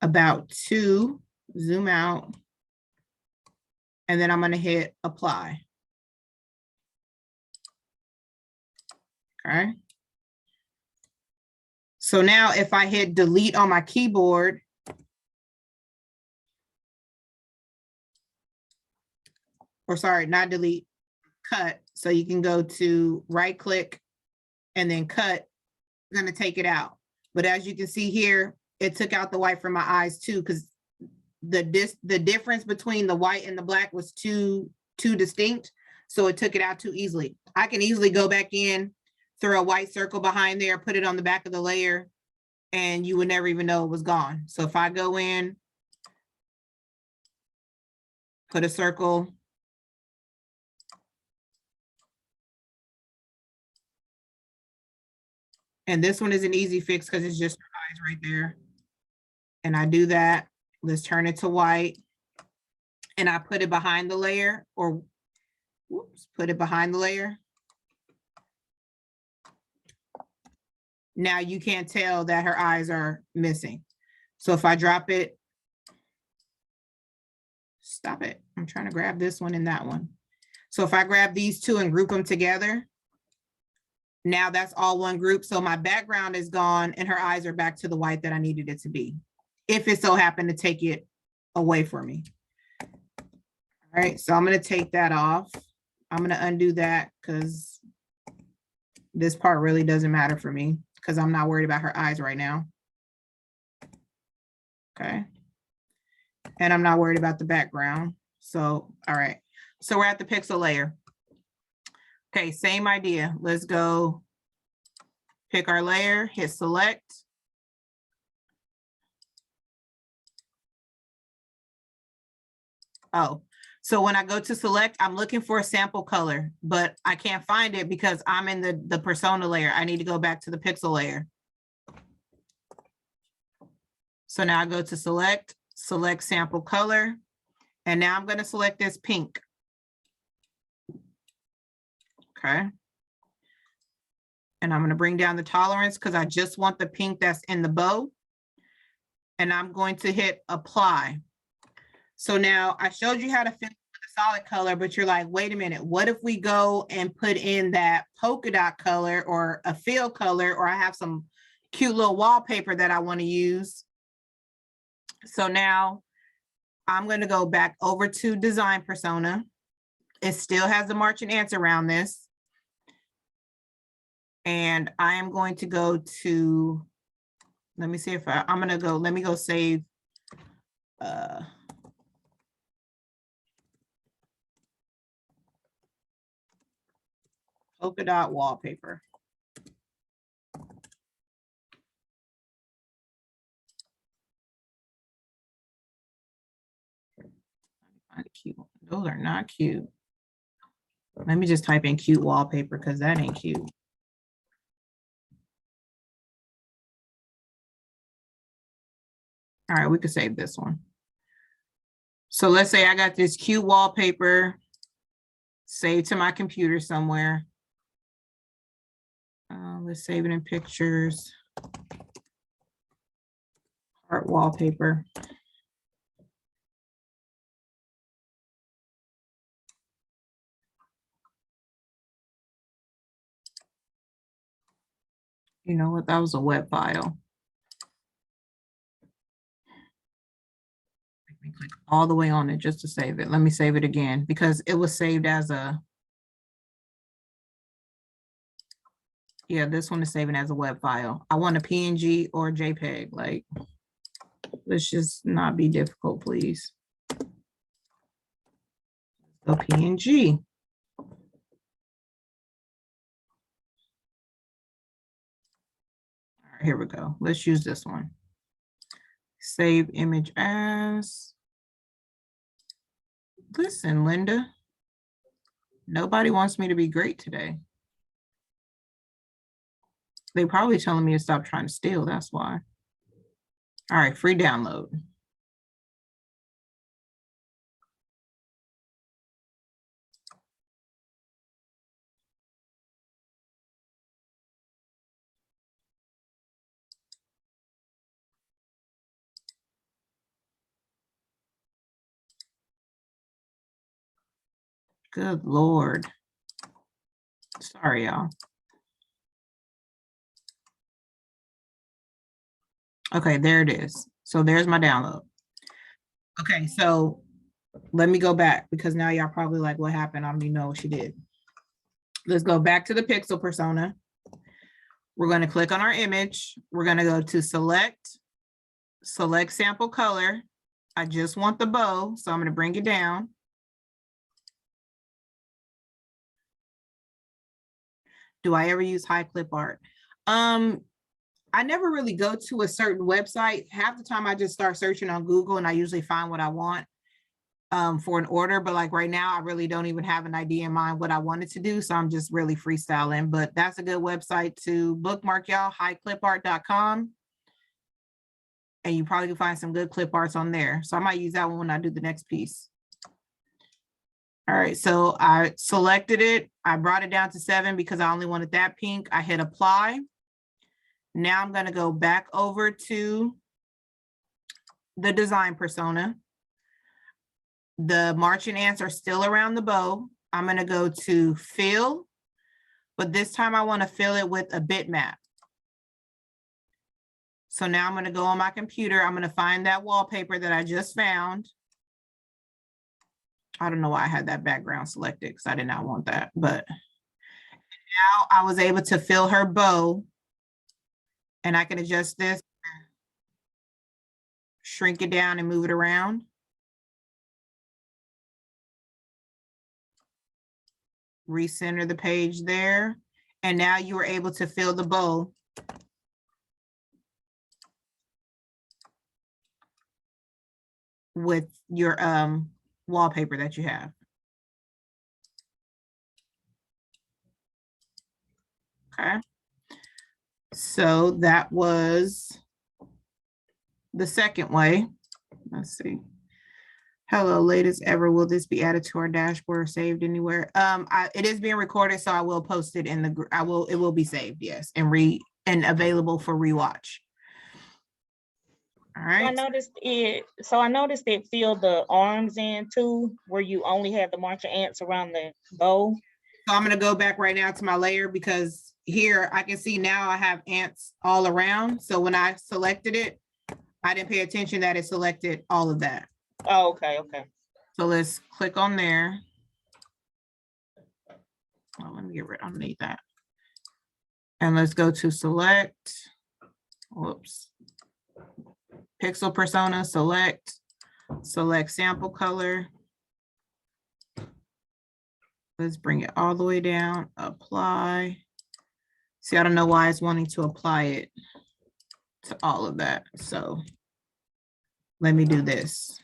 [SPEAKER 1] about 2, zoom out, and then I'm going to hit apply. Okay. So now if I hit delete on my keyboard, or sorry, not delete, cut. So you can go to right click and then cut. I'm going to take it out. But as you can see here, it took out the white from my eyes too, because the difference between the white and the black was too distinct. So it took it out too easily. I can easily go back in, throw a white circle behind there, put it on the back of the layer, and you would never even know it was gone. So if I go in, put a circle, and this one is an easy fix because it's just her eyes right there. And I do that. Let's turn it to white. And I put it behind the layer, or whoops, put it behind the layer. Now you can't tell that her eyes are missing. So if I drop it Stop it. I'm trying to grab this one and that one. So if I grab these two and group them together, now that's all one group. So my background is gone and her eyes are back to the white that I needed it to be, if it so happened to take it away from me. All right, so I'm going to take that off. I'm going to undo that because this part really doesn't matter for me because I'm not worried about her eyes right now. Okay. And I'm not worried about the background. So, all right. So we're at the pixel layer. Okay, same idea. Let's go pick our layer, hit select. Oh, so when I go to select, I'm looking for a sample color, but I can't find it because I'm in the persona layer. I need to go back to the pixel layer. So now I go to select sample color, and now I'm going to select this pink. Okay. And I'm going to bring down the tolerance because I just want the pink that's in the bow. And I'm going to hit apply. So now I showed you how to fill with a solid color, but you're like, wait a minute, what if we go and put in that polka dot color or a fill color, or I have some cute little wallpaper that I want to use. So now I'm going to go back over to design persona. It still has the marching ants around this. And I am going to go to, let me see if I'm going to go, let me go save. Polka dot wallpaper. Not cute. Those are not cute. Let me just type in cute wallpaper because that ain't cute. All right, we could save this one. So let's say I got this cute wallpaper saved to my computer somewhere. Let's save it in pictures. Art wallpaper. You know what? That was a web file. Let me click all the way on it just to save it. Let me save it again because it was saved as a. Yeah, this one is saving as a web file. I want a PNG or a JPEG. Like, let's just not be difficult, please. Go PNG. All right, here we go. Let's use this one. Save image as. Listen, Linda. Nobody wants me to be great today. They probably telling me to stop trying to steal, that's why. All right, free download. Good Lord. Sorry, y'all. Okay, there it is. So there's my download. Okay, so let me go back because now y'all probably like, what happened? I don't even know what she did. Let's go back to the pixel persona. We're going to click on our image. We're going to go to select sample color. I just want the bow, so I'm going to bring it down. Do I ever use high clip art? I never really go to a certain website. Half the time I just start searching on Google and I usually find what I want for an order. But like right now, I really don't even have an idea in mind what I wanted to do. So I'm just really freestyling, but that's a good website to bookmark, y'all, highclipart.com. And you probably can find some good clip arts on there. So I might use that one when I do the next piece. All right, so I selected it. I brought it down to 7 because I only wanted that pink. I hit apply. Now I'm going to go back over to the design persona. The marching ants are still around the bow. I'm gonna go to fill, but this time I want to fill it with a bitmap. So now I'm gonna go on my computer. I'm gonna find that wallpaper that I just found. I don't know why I had that background selected because I did not want that, but now I was able to fill her bow, and I can adjust this, shrink it down and move it around. Recenter the page there. And now you are able to fill the bow with your wallpaper that you have. Okay. So that was the second way. Let's see. Hello, latest ever. Will this be added to our dashboard or saved anywhere? It is being recorded, so I will post it in the it will be saved, yes, and available for rewatch. All right.
[SPEAKER 4] I noticed it filled the arms in too, where you only have the marching ants around the bow.
[SPEAKER 1] So I'm gonna go back right now to my layer because here I can see now I have ants all around. So when I selected it, I didn't pay attention that it selected all of that.
[SPEAKER 4] Oh, okay, okay.
[SPEAKER 1] So let's click on there. Oh, let me get rid underneath that. And let's go to select. Whoops. Pixel persona, select sample color. Let's bring it all the way down, apply. See, I don't know why it's wanting to apply it to all of that. So let me do this.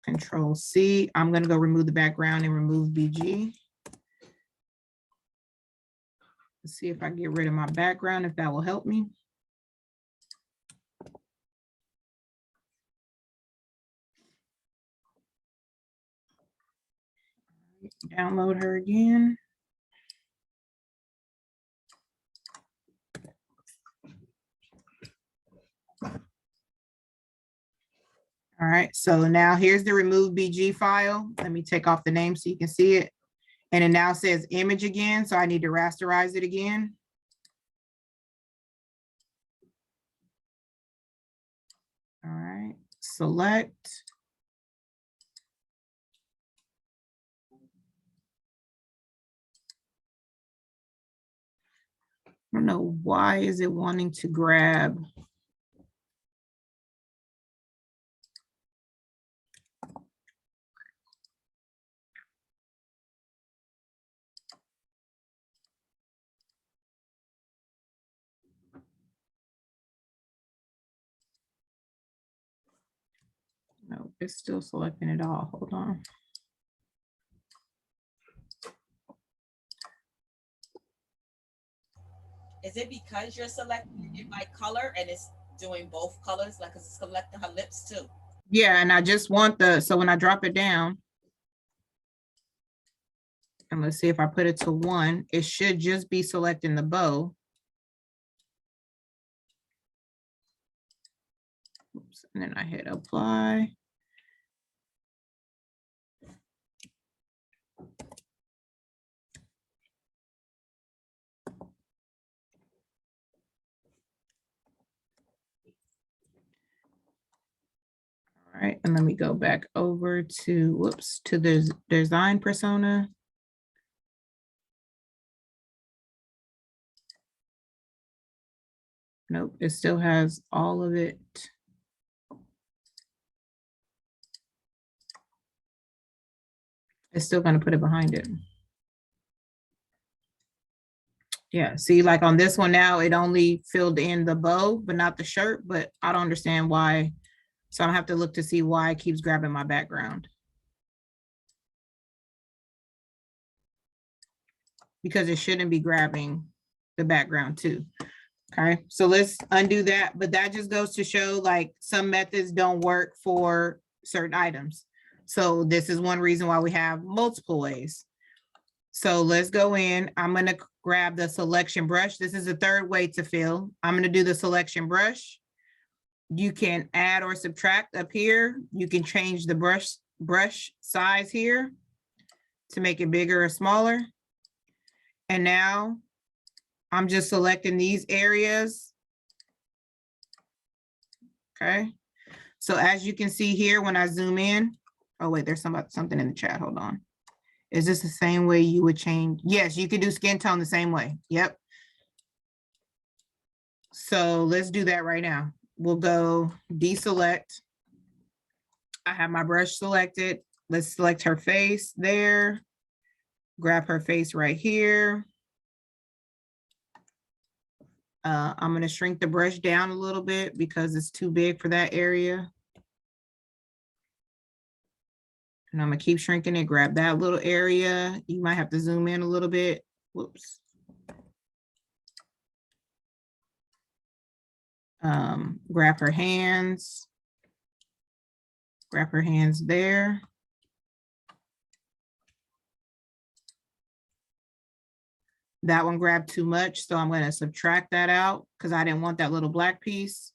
[SPEAKER 1] Control C. I'm going to go remove the background and remove BG. Let's see if I get rid of my background, if that will help me. Download her again. All right, so now here's the remove BG file. Let me take off the name so you can see it. And it now says image again, so I need to rasterize it again. All right, select. I don't know why is it wanting to grab. No, it's still selecting it all. Hold on.
[SPEAKER 5] Is it because you're selecting it by color and it's doing both colors, like it's selecting her lips too?
[SPEAKER 1] Yeah, and I just want so when I drop it down, and let's see if I put it to 1, it should just be selecting the bow. Oops, and then I hit apply. All right, and let me go back over to, whoops, to the design persona. Nope, it still has all of it. It's still going to put it behind it. Yeah, see, like on this one now, it only filled in the bow, but not the shirt, but I don't understand why. So I don't have to look to see why it keeps grabbing my background. Because it shouldn't be grabbing the background too. Okay, so let's undo that, but that just goes to show like some methods don't work for certain items. So this is one reason why we have multiple ways. So let's go in. I'm going to grab the selection brush. This is the third way to fill. I'm going to do the selection brush. You can add or subtract up here. You can change the brush brush size here to make it bigger or smaller. And now I'm just selecting these areas. Okay. So as you can see here, when I zoom in, oh wait, there's something in the chat. Hold on. Is this the same way you would change? Yes, you could do skin tone the same way. Yep. So let's do that right now. We'll go deselect. I have my brush selected. Let's select her face there. Grab her face right here. I'm going to shrink the brush down a little bit because it's too big for that area. And I'm going to keep shrinking it. Grab that little area. You might have to zoom in a little bit. Whoops. Grab her hands. Grab her hands there. That one grabbed too much, so I'm going to subtract that out because I didn't want that little black piece.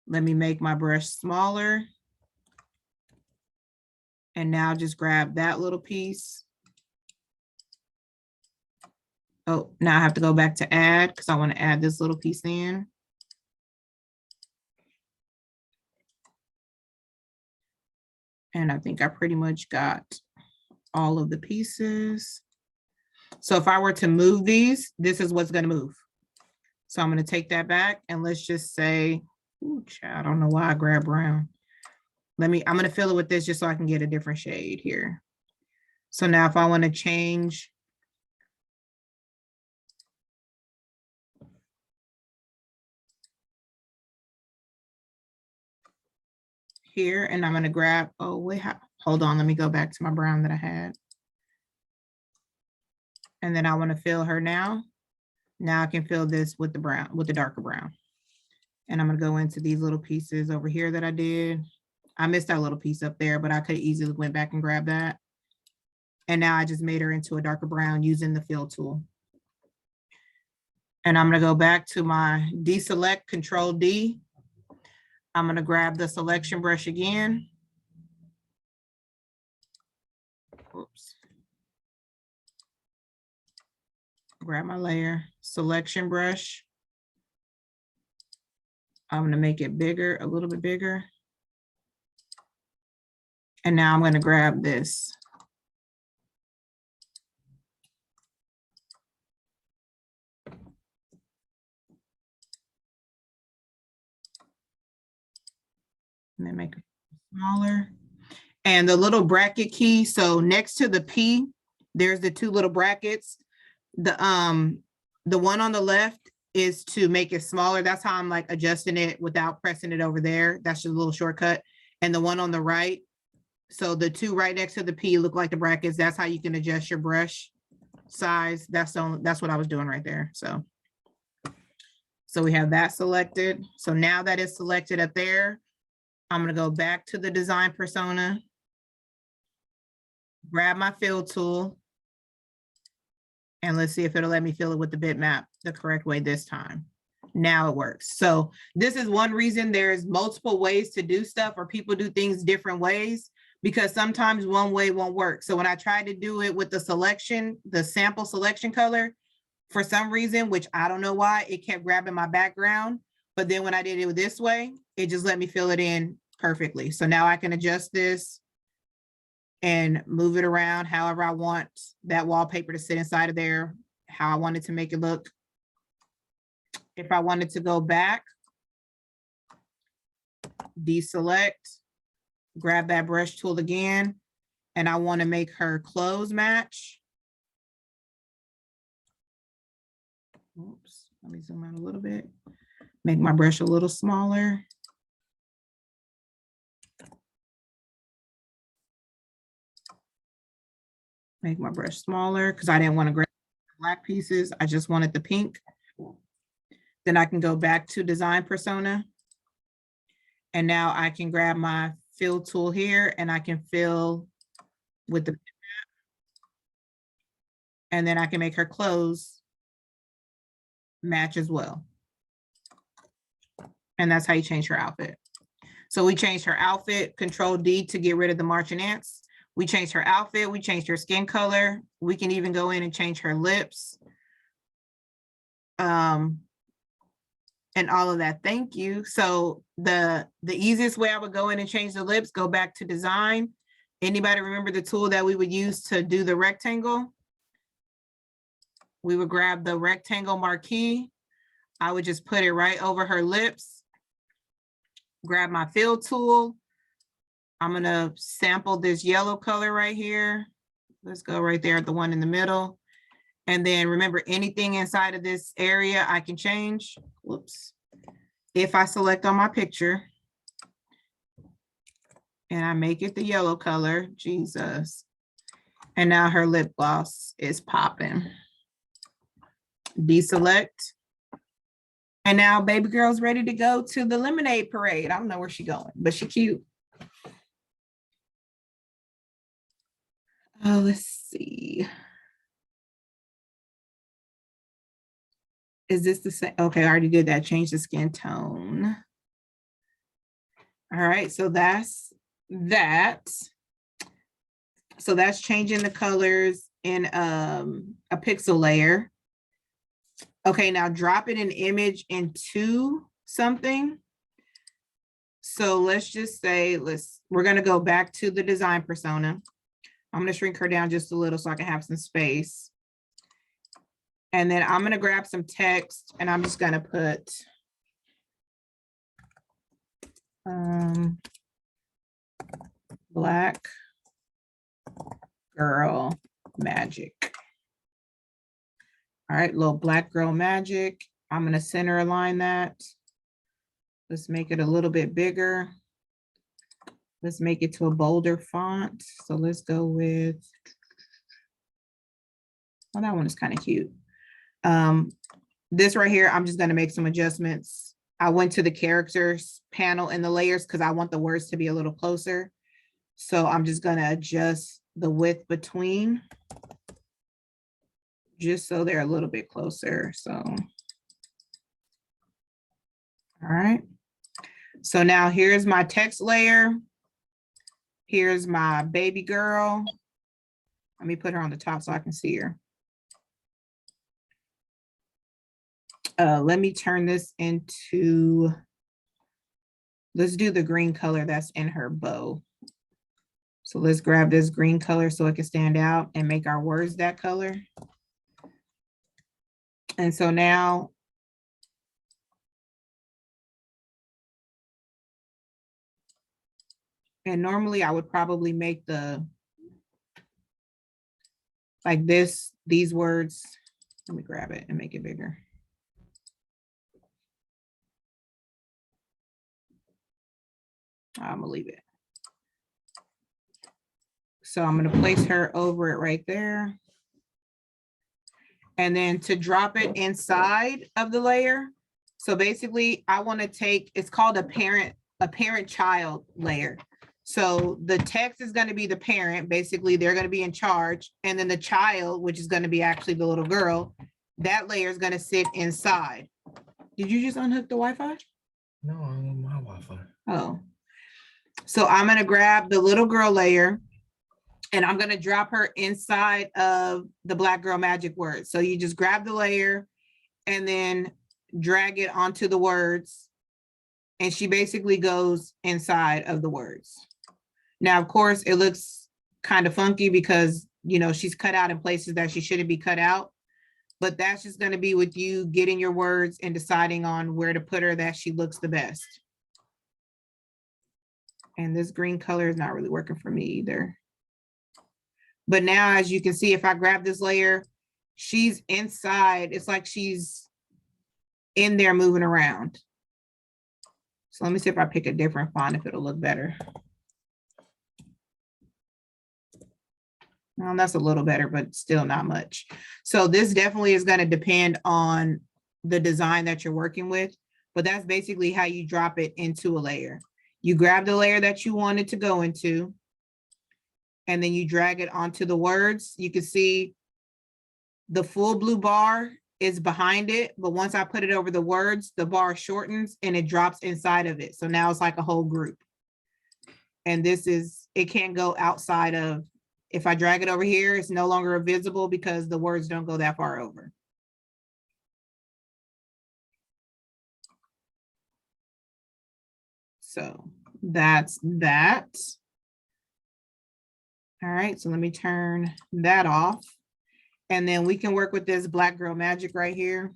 [SPEAKER 1] Let me make my brush smaller. And now just grab that little piece. Oh, now I have to go back to add because I want to add this little piece in. And I think I pretty much got all of the pieces. So if I were to move these, this is what's going to move. So I'm going to take that back and let's just say, ooh, child, I don't know why I grabbed brown. I'm going to fill it with this just so I can get a different shade here. So now if I want to change here, and I'm going to grab, oh, wait, hold on, let me go back to my brown that I had. And then I want to fill her now. Now I can fill this with the brown, with the darker brown. And I'm going to go into these little pieces over here that I did. I missed that little piece up there, but I could easily went back and grab that. And now I just made her into a darker brown using the fill tool. And I'm going to go back to my deselect, Control D. I'm going to grab the selection brush again. Oops. Grab my layer, selection brush. I'm going to make it bigger, a little bit bigger. And now I'm going to grab this. And then make it smaller. And the little bracket key, so next to the P, there's the two little brackets. The one on the left is to make it smaller. That's how I'm like adjusting it without pressing it over there. That's just a little shortcut. And the one on the right, so the two right next to the P look like the brackets. That's how you can adjust your brush size. That's what I was doing right there. So we have that selected. So now that it's selected up there, I'm going to go back to the design persona, grab my fill tool, and let's see if it'll let me fill it with the bitmap the correct way this time. Now it works. So this is one reason there's multiple ways to do stuff, or people do things different ways, because sometimes one way won't work. So when I tried to do it with the selection, the sample selection color, for some reason, which I don't know why, it kept grabbing my background. But then when I did it this way, it just let me fill it in perfectly. So now I can adjust this and move it around however I want that wallpaper to sit inside of there, how I wanted to make it look. If I wanted to go back, deselect, grab that brush tool again, and I want to make her clothes match. Oops, let me zoom out a little bit. Make my brush a little smaller. Make my brush smaller because I didn't want to grab black pieces. I just wanted the pink. Then I can go back to design persona. And now I can grab my fill tool here and I can fill with the, and then I can make her clothes match as well. And that's how you change her outfit. So we changed her outfit, Control D to get rid of the marching ants. We changed her outfit, we changed her skin color. We can even go in and change her lips. And all of that, thank you. So the easiest way I would go in and change the lips, go back to design. Anybody remember the tool that we would use to do the rectangle? We would grab the rectangle marquee. I would just put it right over her lips. Grab my fill tool. I'm gonna sample this yellow color right here. Let's go right there at the one in the middle. And then remember, anything inside of this area I can change. Whoops. If I select on my picture and I make it the yellow color, Jesus. And now her lip gloss is popping. Deselect. And now baby girl's ready to go to the lemonade parade. I don't know where she's going, but she's cute. Oh, let's see. Is this the same? Okay, I already did that. Change the skin tone. All right, so that's that. So that's changing the colors in a pixel layer. Okay, now dropping an image into something. So let's just say, we're gonna go back to the design persona. I'm gonna shrink her down just a little so I can have some space. And then I'm gonna grab some text and I'm just gonna put Black Girl Magic. All right, little Black Girl Magic. I'm gonna center align that. Let's make it a little bit bigger. Let's make it to a bolder font. So let's go with, oh, that one is kind of cute. This right here, I'm just gonna make some adjustments. I went to the characters panel in the layers because I want the words to be a little closer. So I'm just gonna adjust the width between, just so they're a little bit closer, so. All right, so now here's my text layer. Here's my baby girl. Let me put her on the top so I can see her. Let me turn this into, let's do the green color that's in her bow. So let's grab this green color so it can stand out and make our words that color. And so now, and normally I would probably make the, like this, these words, let me grab it and make it bigger. I'm gonna leave it. So I'm gonna place her over it right there. And then to drop it inside of the layer. So basically I wanna take, it's called a parent-child layer. So the text is gonna be the parent, basically they're gonna be in charge. And then the child, which is gonna be actually the little girl, that layer is gonna sit inside. Did you just unhook the Wi-Fi?
[SPEAKER 6] No, I'm on my Wi-Fi.
[SPEAKER 1] Oh. So I'm gonna grab the little girl layer and I'm gonna drop her inside of the Black Girl Magic word. So you just grab the layer and then drag it onto the words. And she basically goes inside of the words. Now, of course, it looks kind of funky because, you know, she's cut out in places that she shouldn't be cut out. But that's just gonna be with you getting your words and deciding on where to put her that she looks the best. And this green color is not really working for me either. But now, as you can see, if I grab this layer, she's inside. It's like she's in there moving around. So let me see if I pick a different font, if it'll look better. Well, that's a little better, but still not much. So this definitely is going to depend on the design that you're working with, but that's basically how you drop it into a layer. You grab the layer that you want it to go into, and then you drag it onto the words. You can see the full blue bar is behind it, but once I put it over the words, the bar shortens and it drops inside of it. So now it's like a whole group. And this is, it can't go outside of, if I drag it over here, it's no longer visible because the words don't go that far over. So that's that. All right, so let me turn that off. And then we can work with this Black Girl Magic right here.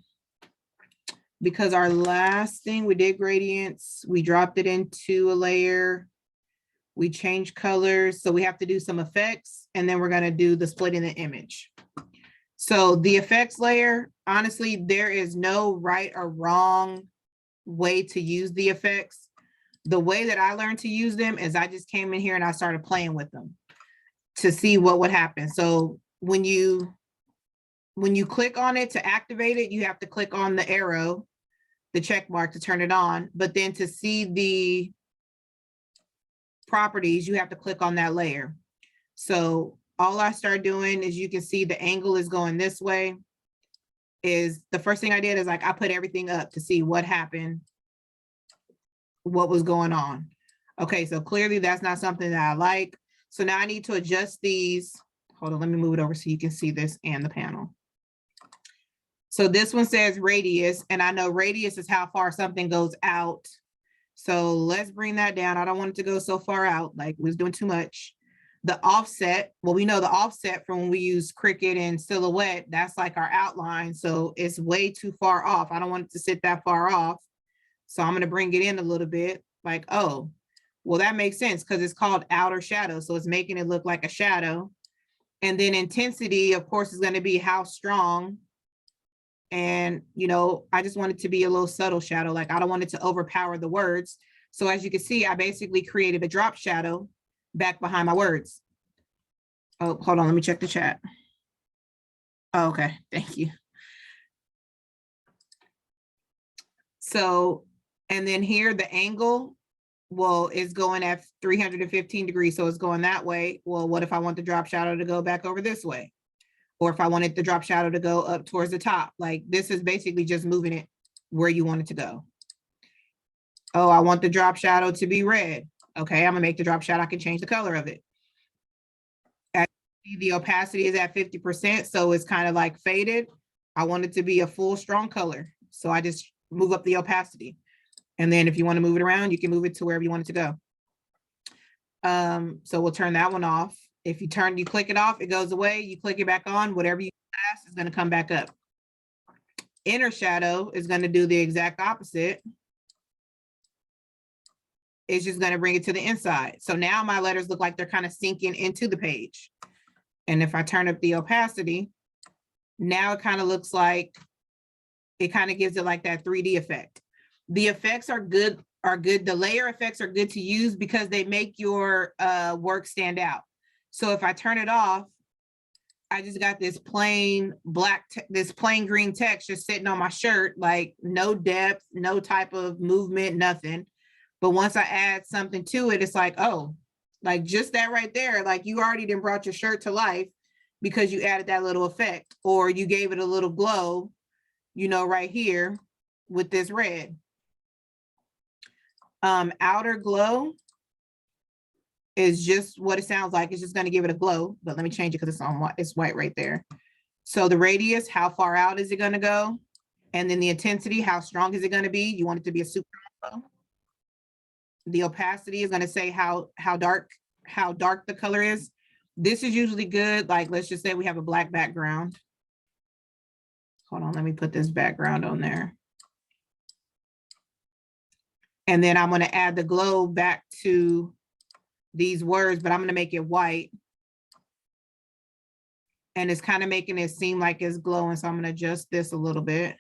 [SPEAKER 1] Because our last thing, we did gradients, we dropped it into a layer, we changed colors, so we have to do some effects, and then we're gonna do the splitting the image. So the effects layer, honestly, there is no right or wrong way to use the effects. The way that I learned to use them is I just came in here and I started playing with them to see what would happen. So when you click on it to activate it, you have to click on the arrow, the check mark to turn it on. But then to see the properties, you have to click on that layer. So all I start doing is, you can see the angle is going this way. Is the first thing I did is like, I put everything up to see what happened, what was going on. Okay, so clearly that's not something that I like. So now I need to adjust these. Hold on, let me move it over so you can see this and the panel. So this one says radius, and I know radius is how far something goes out. So let's bring that down. I don't want it to go so far out, like we was doing too much. The offset, well, we know the offset from when we use Cricut and Silhouette, that's like our outline. So it's way too far off. I don't want it to sit that far off. So I'm gonna bring it in a little bit, like, oh, well, that makes sense because it's called outer shadow. So it's making it look like a shadow. And then intensity, of course, is gonna be how strong. And, you know, I just want it to be a little subtle shadow. Like, I don't want it to overpower the words. So as you can see, I basically created a drop shadow back behind my words. Oh, hold on, let me check the chat. Oh, okay, thank you. So, and then here the angle, well, is going at 315 degrees. So it's going that way. Well, what if I want the drop shadow to go back over this way? Or if I wanted the drop shadow to go up towards the top, like this is basically just moving it where you want it to go. Oh, I want the drop shadow to be red. Okay, I'm gonna make the drop shadow, I can change the color of it. The opacity is at 50%, so it's kind of like faded. I want it to be a full strong color. So I just move up the opacity. And then if you want to move it around, you can move it to wherever you want it to go. So we'll turn that one off. If you click it off, it goes away. You click it back on, whatever you ask is going to come back up. Inner shadow is going to do the exact opposite. It's just going to bring it to the inside. So now my letters look like they're kind of sinking into the page. And if I turn up the opacity, now it kind of looks like, it kind of gives it like that 3D effect. The effects are good. The layer effects are good to use because they make your work stand out. So if I turn it off, I just got this plain black, this plain green text just sitting on my shirt, like no depth, no type of movement, nothing. But once I add something to it, it's like, oh, like just that right there, like you already done brought your shirt to life because you added that little effect, or you gave it a little glow, you know, right here with this red. Outer glow is just what it sounds like. It's just going to give it a glow, but let me change it because it's on, it's white right there. So the radius, how far out is it going to go? And then the intensity, how strong is it going to be? You want it to be a super glow. The opacity is going to say how dark the color is. This is usually good. Like, let's just say we have a black background. Hold on, let me put this background on there. And then I'm going to add the glow back to these words, but I'm going to make it white. And it's kind of making it seem like it's glowing. So I'm going to adjust this a little bit.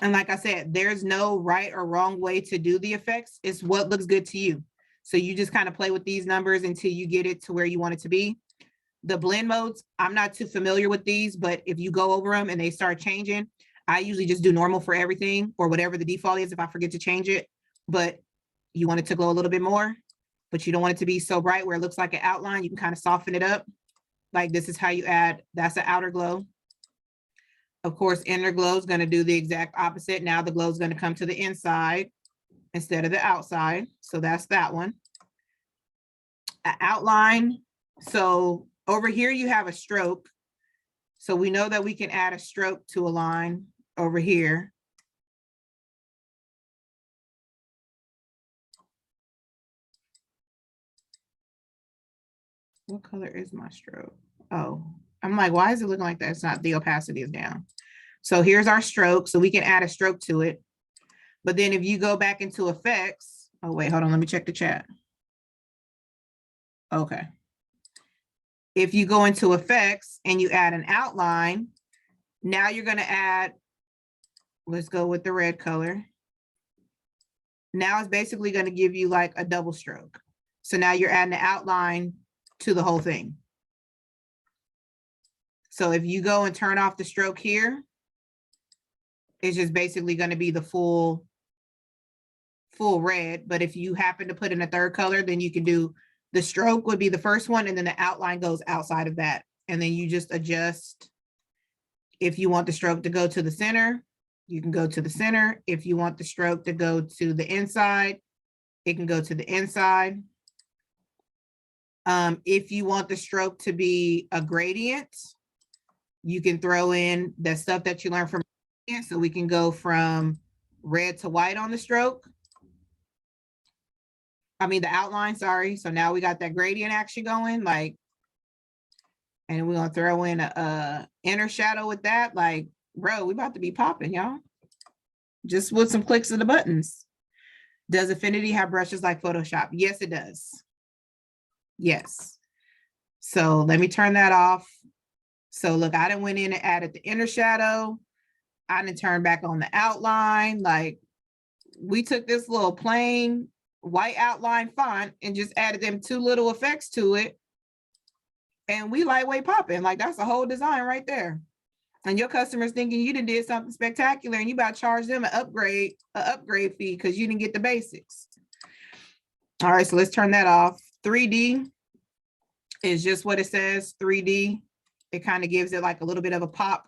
[SPEAKER 1] And like I said, there's no right or wrong way to do the effects. It's what looks good to you. So you just kind of play with these numbers until you get it to where you want it to be. The blend modes, I'm not too familiar with these, but if you go over them and they start changing, I usually just do normal for everything or whatever the default is if I forget to change it. But you want it to glow a little bit more, but you don't want it to be so bright where it looks like an outline. You can kind of soften it up. Like this is how you add, that's an outer glow. Of course, inner glow is going to do the exact opposite. Now the glow is going to come to the inside instead of the outside. So that's that one. Outline. So over here you have a stroke. So we know that we can add a stroke to a line over here. What color is my stroke? Oh, I'm like, why is it looking like that? It's not, the opacity is down. So here's our stroke. So we can add a stroke to it. But then if you go back into effects, oh wait, hold on, let me check the chat. Okay. If you go into effects and you add an outline, now you're going to add, let's go with the red color. Now it's basically going to give you like a double stroke. So now you're adding the outline to the whole thing. So if you go and turn off the stroke here, it's just basically going to be the full red. But if you happen to put in a third color, then you can do the stroke would be the first one, and then the outline goes outside of that. And then you just adjust. If you want the stroke to go to the center, you can go to the center. If you want the stroke to go to the inside, it can go to the inside. If you want the stroke to be a gradient, you can throw in the stuff that you learned from. So we can go from red to white on the stroke. I mean, the outline, sorry. So now we got that gradient action going, like, and we're gonna throw in a inner shadow with that. Like, bro, we about to be popping, y'all. Just with some clicks of the buttons. Does Affinity have brushes like Photoshop? Yes, it does. Yes. So let me turn that off. So look, I done went in and added the inner shadow. I didn't turn back on the outline. Like, we took this little plain white outline font and just added them two little effects to it. And we lightweight popping. Like, that's a whole design right there. And your customers thinking you done did something spectacular and you about to charge them an upgrade fee because you didn't get the basics. All right, so let's turn that off. 3D is just what it says, 3D. It kind of gives it like a little bit of a pop.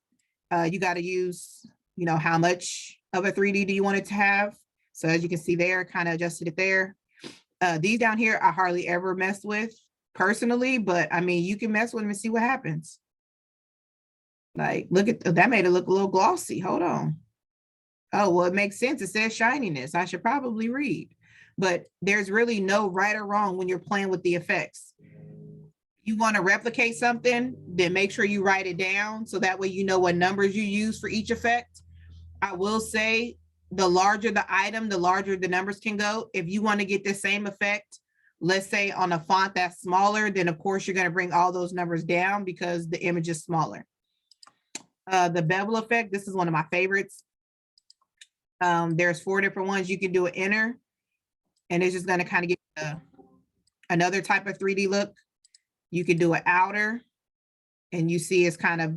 [SPEAKER 1] You got to use, you know, how much of a 3D do you want it to have? So as you can see there, kind of adjusted it there. These down here, I hardly ever mess with personally, but I mean, you can mess with them and see what happens. Like, look at that, made it look a little glossy. Hold on. Oh, well, it makes sense. It says shininess. I should probably read, but there's really no right or wrong when you're playing with the effects. You want to replicate something, then make sure you write it down. So that way, you know what numbers you use for each effect. I will say the larger the item, the larger the numbers can go. If you want to get the same effect, let's say on a font that's smaller, then of course you're going to bring all those numbers down because the image is smaller. The bevel effect, this is one of my favorites. There's 4 different ones. You can do an inner, and it's just going to kind of get another type of 3D look. You can do an outer, and you see it's kind of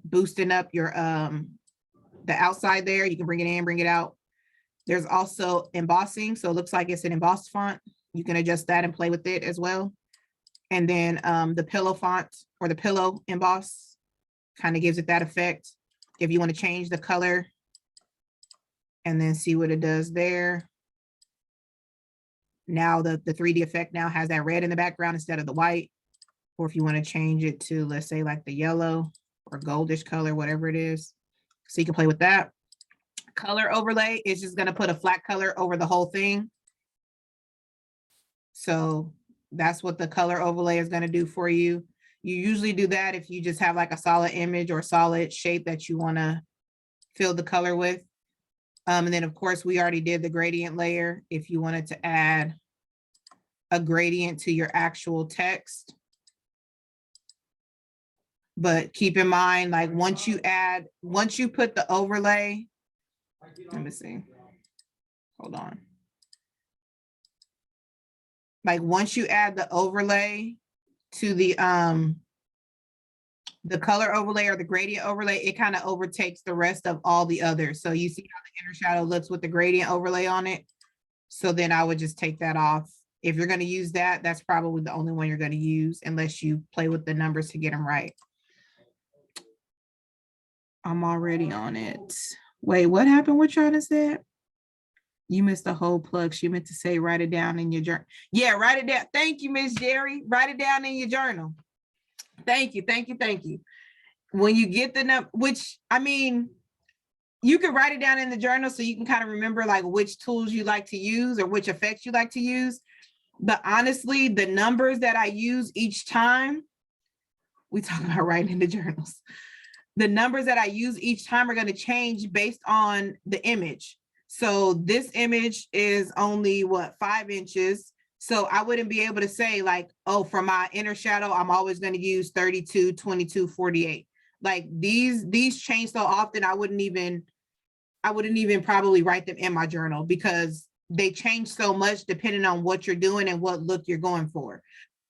[SPEAKER 1] boosting up your the outside there. You can bring it in, bring it out. There's also embossing, so it looks like it's an embossed font. You can adjust that and play with it as well. And then the pillow font or the pillow emboss kind of gives it that effect. If you want to change the color and then see what it does there. Now the 3D effect now has that red in the background instead of the white. Or if you want to change it to, let's say, like the yellow or goldish color, whatever it is. So you can play with that. Color overlay is just going to put a flat color over the whole thing. So that's what the color overlay is going to do for you. You usually do that if you just have like a solid image or solid shape that you want to fill the color with. And then of course we already did the gradient layer. If you wanted to add a gradient to your actual text. But keep in mind, like once you put the overlay, let me see, hold on. Like once you add the overlay to the color overlay or the gradient overlay, it kind of overtakes the rest of all the others. So you see how the inner shadow looks with the gradient overlay on it. So then I would just take that off. If you're going to use that, that's probably the only one you're going to use unless you play with the numbers to get them right. I'm already on it. Wait, what happened? What y'all just said? You missed the whole plug. She meant to say, write it down in your journal. Yeah, write it down. Thank you, Miss Jerry. Write it down in your journal. Thank you, thank you, thank you. When you get the number, which, I mean, you can write it down in the journal so you can kind of remember like which tools you like to use or which effects you like to use. But honestly, the numbers that I use each time, we talk about writing in the journals. The numbers that I use each time are going to change based on the image. So this image is only what, 5 inches. So I wouldn't be able to say like, oh, for my inner shadow, I'm always going to use 32, 22, 48. Like these change so often, I wouldn't even probably write them in my journal because they change so much depending on what you're doing and what look you're going for.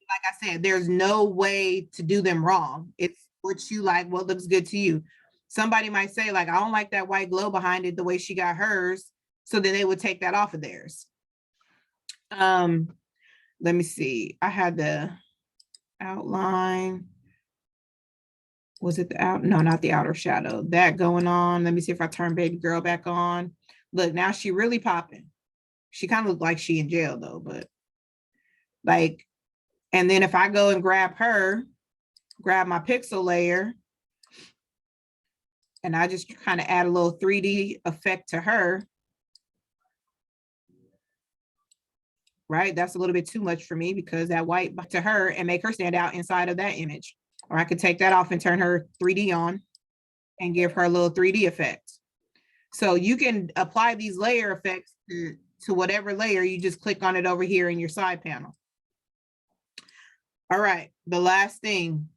[SPEAKER 1] Like I said, there's no way to do them wrong. It's what you like, what looks good to you. Somebody might say like, I don't like that white glow behind it the way she got hers. So then they would take that off of theirs. Let me see. I had the outline. Was it the out? No, not the outer shadow. That going on. Let me see if I turn baby girl back on. Look, now she really popping. She kind of looked like she in jail though, but like, and then if I go and grab my pixel layer, and I just kind of add a little 3D effect to her. Right, that's a little bit too much for me because that white to her and make her stand out inside of that image. Or I could take that off and turn her 3D on and give her a little 3D effect. So you can apply these layer effects to whatever layer, you just click on it over here in your side panel. All right, the last thing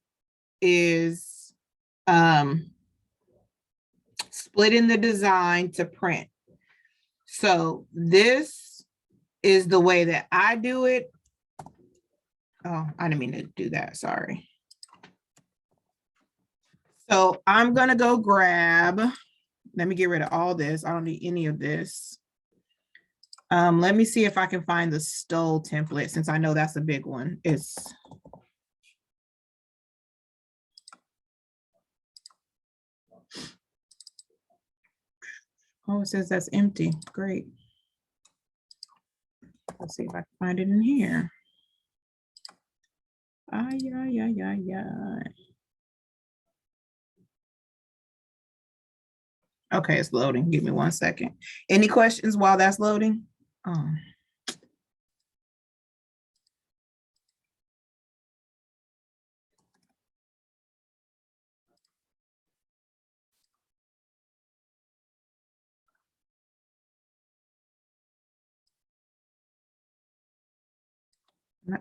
[SPEAKER 1] is splitting the design to print. So this is the way that I do it. Oh, I didn't mean to do that, sorry. So I'm gonna go grab, let me get rid of all this. I don't need any of this. Let me see if I can find the stole template since I know that's a big one. Oh, it says that's empty, great. Let's see if I can find it in here. Okay, it's loading. Give me 1 second. Any questions while that's loading?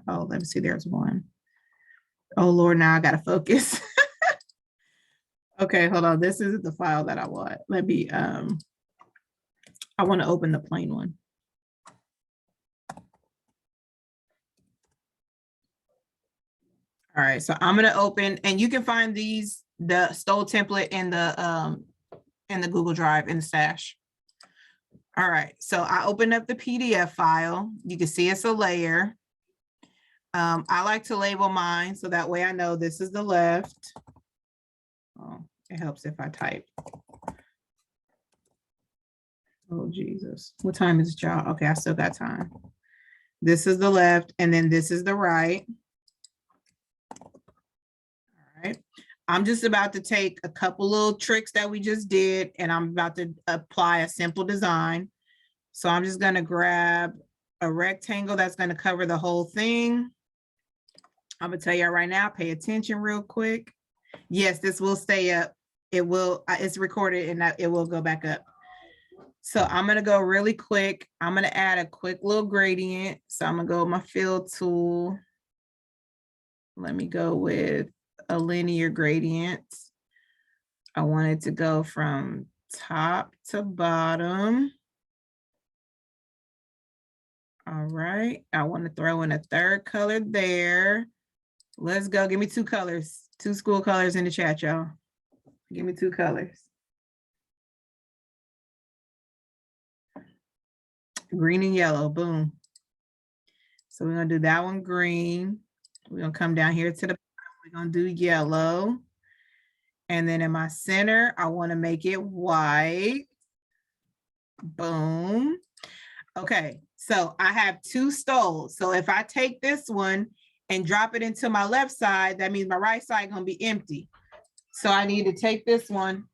[SPEAKER 1] Oh, let me see, there's one. Oh Lord, now I gotta focus. Okay, hold on. This isn't the file that I want. Let me, I want to open the plain one. All right, so I'm gonna open, and you can find these, the stole template in the Google Drive in the stash. All right, so I opened up the PDF file. You can see it's a layer. I like to label mine so that way I know this is the left. Oh, it helps if I type. Oh, Jesus. What time is it, y'all? Okay, I still got time. This is the left, and then this is the right. All right. I'm just about to take a couple little tricks that we just did, and I'm about to apply a simple design. So I'm just going to grab a rectangle that's going to cover the whole thing. I'm going to tell you right now, pay attention real quick. Yes, this will stay up. It will, it's recorded and it will go back up. So I'm going to go really quick. I'm going to add a quick little gradient. So I'm going to go with my fill tool. Let me go with a linear gradient. I want it to go from top to bottom. All right. I want to throw in a third color there. Let's go. Give me 2 colors, 2 school colors in the chat, y'all. Give me 2 colors. Green and yellow, boom. So we're gonna do that one green. We're gonna come down here to the bottom. We're gonna do yellow. And then in my center, I want to make it white. Boom. Okay, so I have two stoles. So if I take this one and drop it into my left side, that means my right side gonna be empty. So I need to take this one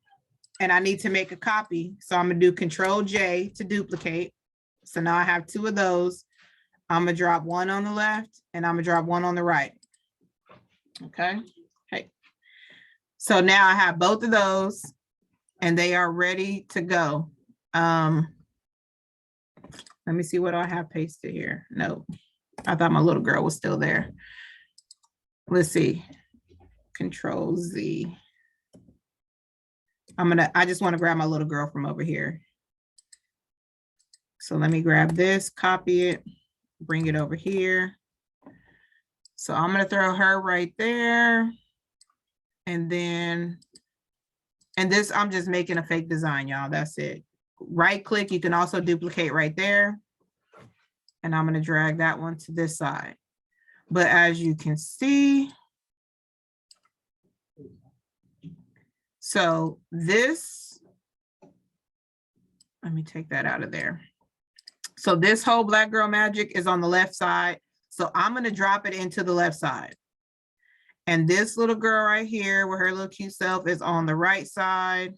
[SPEAKER 1] and I need to make a copy. So I'm gonna do Control J to duplicate. So now I have two of those. I'm gonna drop one on the left and I'm gonna drop one on the right. Okay, hey. So now I have both of those and they are ready to go. Let me see what I have pasted here. No, I thought my little girl was still there. Let's see. Control Z. I just want to grab my little girl from over here. So let me grab this, copy it, bring it over here. So I'm going to throw her right there. And then, and this, I'm just making a fake design, y'all. That's it. Right click, you can also duplicate right there. And I'm going to drag that one to this side. But as you can see, so this, let me take that out of there. So this whole Black Girl Magic is on the left side. So I'm going to drop it into the left side. And this little girl right here with her little cute self is on the right side.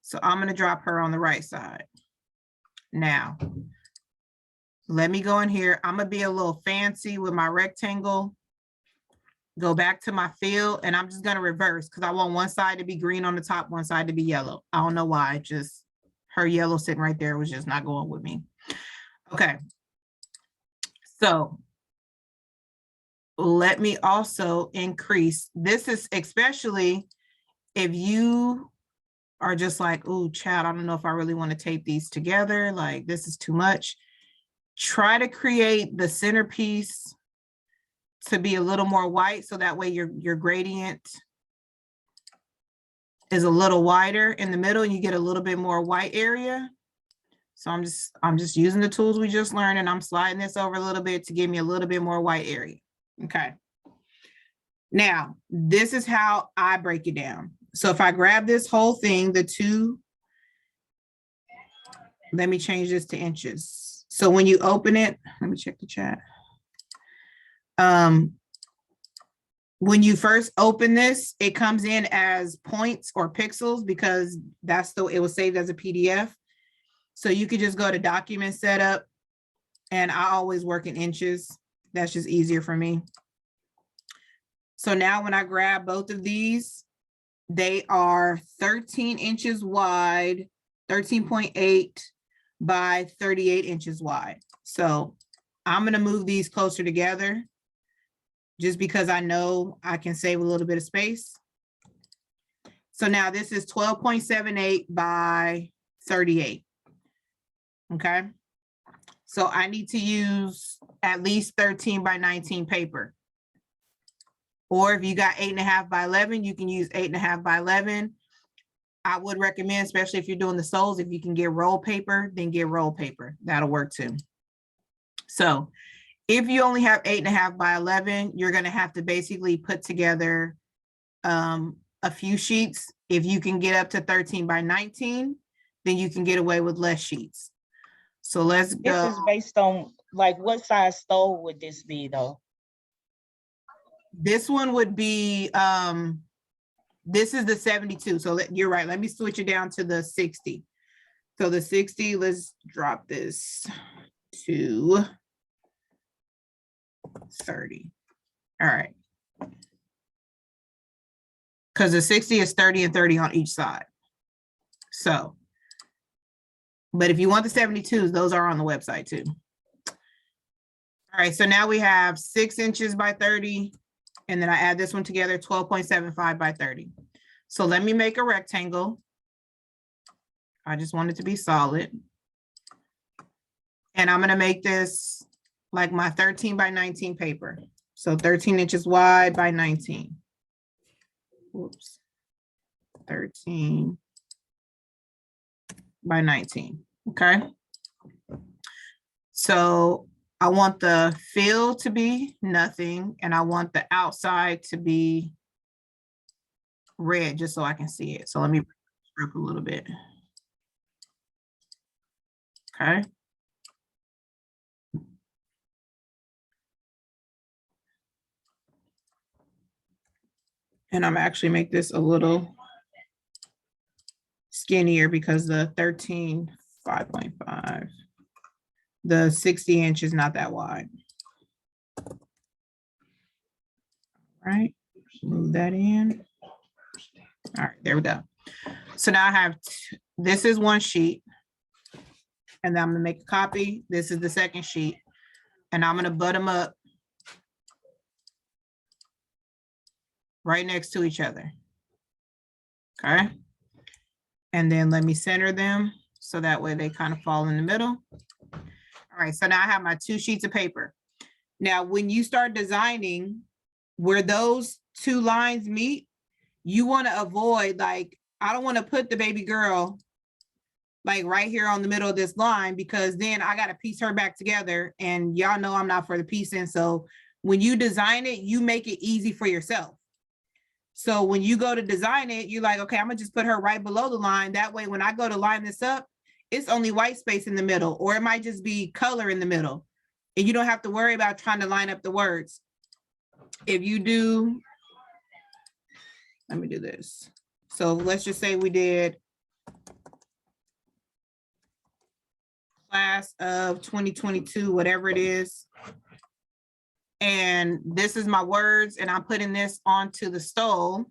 [SPEAKER 1] So I'm going to drop her on the right side. Now, let me go in here. I'm going to be a little fancy with my rectangle. Go back to my fill, and I'm just going to reverse because I want one side to be green on the top, one side to be yellow. I don't know why. Just her yellow sitting right there was just not going with me. Okay. So let me also increase. This is especially if you are just like, oh, Chad, I don't know if I really want to tape these together. Like, this is too much. Try to create the centerpiece to be a little more white, so that way your gradient is a little wider in the middle and you get a little bit more white area. So I'm just using the tools we just learned, and I'm sliding this over a little bit to give me a little bit more white area. Okay. Now, this is how I break it down. So if I grab this whole thing, the two, let me change this to inches. So when you open it, let me check the chat. When you first open this, it comes in as points or pixels because that's the, it was saved as a PDF. So you could just go to document setup, and I always work in inches. That's just easier for me. So now when I grab both of these, they are 13 inches wide, 13.8 by 38 inches wide. So I'm going to move these closer together just because I know I can save a little bit of space. So now this is 12.78 by 38. Okay. So I need to use at least 13 by 19 paper. Or if you got 8.5 by 11, you can use 8.5 by 11. I would recommend, especially if you're doing the soles, if you can get roll paper, then get roll paper. That'll work too. So if you only have 8.5 by 11, you're going to have to basically put together a few sheets. If you can get up to 13 by 19, then you can get away with less sheets. So let's go.
[SPEAKER 4] This is based on, like, what size stole would this be though?
[SPEAKER 1] This one would be, this is the 72. So you're right. Let me switch it down to the 60. So the 60, let's drop this to 30. All right. Because the 60 is 30 and 30 on each side. So, but if you want the 72s, those are on the website too. All right, so now we have 6 inches by 30, and then I add this one together, 12.75 by 30. So let me make a rectangle. I just want it to be solid. And I'm gonna make this like my 13 by 19 paper. So 13 inches wide by 19. Whoops. 13 by 19, okay? So I want the fill to be nothing, and I want the outside to be red just so I can see it. So let me up a little bit. Okay. And I'm actually make this a little skinnier because the 13, 5.5, the 60 inch is not that wide. Right, move that in. All right, there we go. So now I have, this is one sheet. And then I'm gonna make a copy. This is the second sheet. And I'm gonna butt them up right next to each other. Okay. And then let me center them so that way they kind of fall in the middle. All right, so now I have my 2 sheets of paper. Now, when you start designing where those 2 lines meet, you want to avoid, like, I don't want to put the baby girl like right here on the middle of this line, because then I got to piece her back together, and y'all know I'm not for the piecing. So when you design it, you make it easy for yourself. So when you go to design it, you're like, okay, I'm gonna just put her right below the line. That way, when I go to line this up, it's only white space in the middle, or it might just be color in the middle. And you don't have to worry about trying to line up the words. If you do, let me do this. So let's just say we did class of 2022, whatever it is. And this is my words, and I'm putting this onto the stole.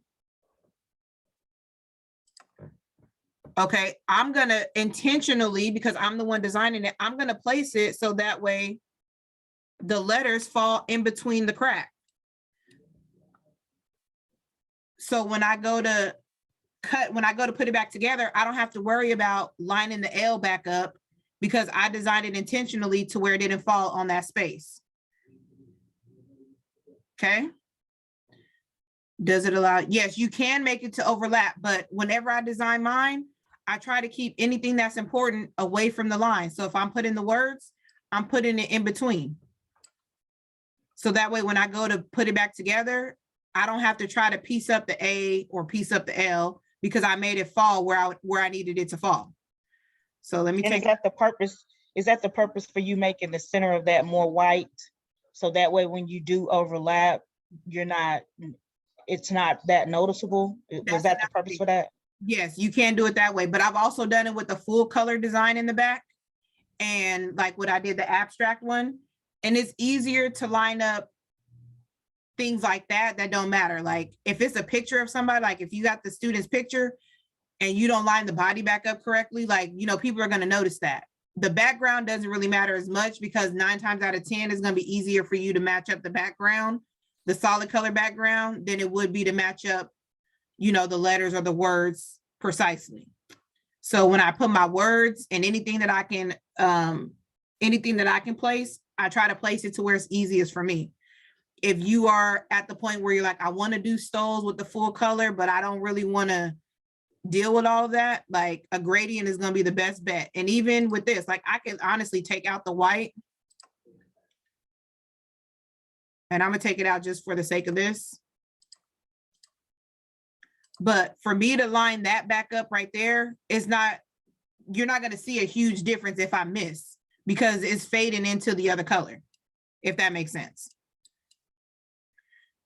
[SPEAKER 1] Okay, I'm gonna intentionally, because I'm the one designing it, I'm gonna place it so that way the letters fall in between the crack. So when I go to cut, when I go to put it back together, I don't have to worry about lining the L back up because I designed it intentionally to where it didn't fall on that space. Okay. Does it allow? Yes, you can make it to overlap, but whenever I design mine, I try to keep anything that's important away from the line. So if I'm putting the words, I'm putting it in between. So that way, when I go to put it back together, I don't have to try to piece up the A or piece up the L because I made it fall where I needed it to fall. So let me
[SPEAKER 4] And
[SPEAKER 1] take.
[SPEAKER 4] is that the purpose? Is that the purpose for you making the center of that more white? So that way, when you do overlap, you're not, it's not that noticeable. Was that the purpose for that?
[SPEAKER 1] Yes, you can do it that way, but I've also done it with the full color design in the back. And like what I did, the abstract one, and it's easier to line up things like that don't matter. Like if it's a picture of somebody, like if you got the student's picture and you don't line the body back up correctly, like, you know, people are going to notice that. The background doesn't really matter as much because 9 times out of 10 is going to be easier for you to match up the background, the solid color background, than it would be to match up, you know, the letters or the words precisely. So when I put my words and anything that I can place, I try to place it to where it's easiest for me. If you are at the point where you're like, I want to do stoles with the full color, but I don't really want to deal with all of that, like a gradient is going to be the best bet. And even with this, like I can honestly take out the white. And I'm going to take it out just for the sake of this. But for me to line that back up right there, it's not, you're not going to see a huge difference if I miss because it's fading into the other color, if that makes sense.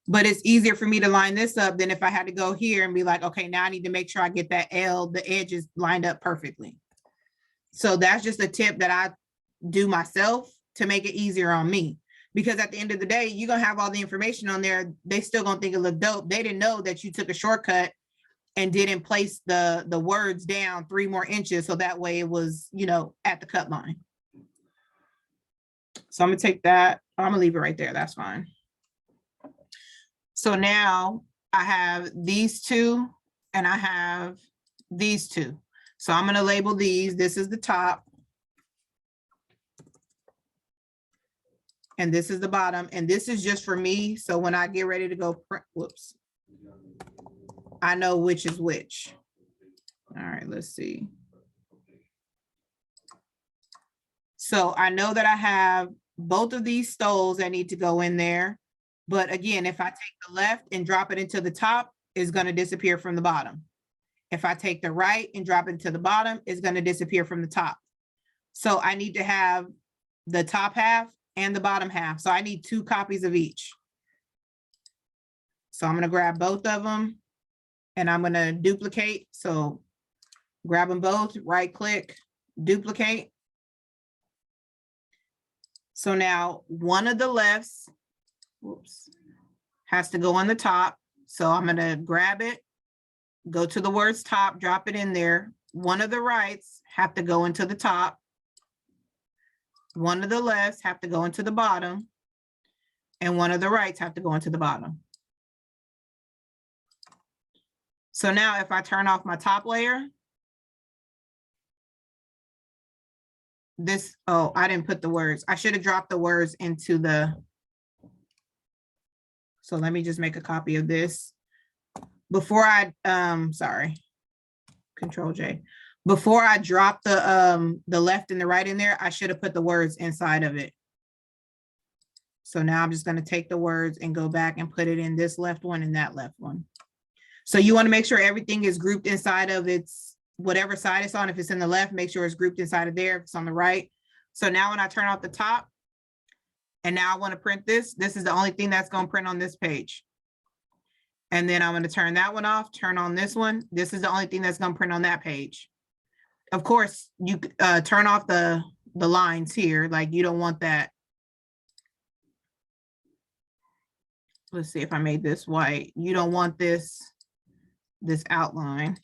[SPEAKER 1] But it's easier for me to line this up than if I had to go here and be like, okay, now I need to make sure I get that L, the edges lined up perfectly. So that's just a tip that I do myself to make it easier on me. Because at the end of the day, you're going to have all the information on there. They still going to think it looked dope. They didn't know that you took a shortcut and didn't place the words down 3 more inches. So that way it was, you know, at the cut line. So I'm going to take that. I'm going to leave it right there. That's fine. So now I have these 2 and I have these 2. So I'm going to label these. This is the top. And this is the bottom. And this is just for me. So when I get ready to go print, whoops, I know which is which. All right, let's see. So I know that I have both of these stoles that need to go in there. But again, if I take the left and drop it into the top, is going to disappear from the bottom. If I take the right and drop it to the bottom, it's going to disappear from the top. So I need to have the top half and the bottom half. So I need 2 copies of each. So I'm going to grab both of them and I'm going to duplicate. So grab them both, right click, duplicate. So now one of the lefts, whoops, has to go on the top. So I'm going to grab it, go to the words top, drop it in there. One of the rights have to go into the top. One of the lefts have to go into the bottom. And one of the rights have to go into the bottom. So now if I turn off my top layer, this, oh, I didn't put the words. I should have dropped the words into the, so let me just make a copy of this. Before I, sorry, Control J. Before I drop the left and the right in there, I should have put the words inside of it. So now I'm just going to take the words and go back and put it in this left one and that left one. So you want to make sure everything is grouped inside of its, whatever side it's on. If it's in the left, make sure it's grouped inside of there. If it's on the right. So now when I turn off the top, and now I want to print this, this is the only thing that's going to print on this page. And then I'm going to turn that one off, turn on this one. This is the only thing that's going to print on that page. Of course, you turn off the lines here, like you don't want that. Let's see if I made this white. You don't want this outline.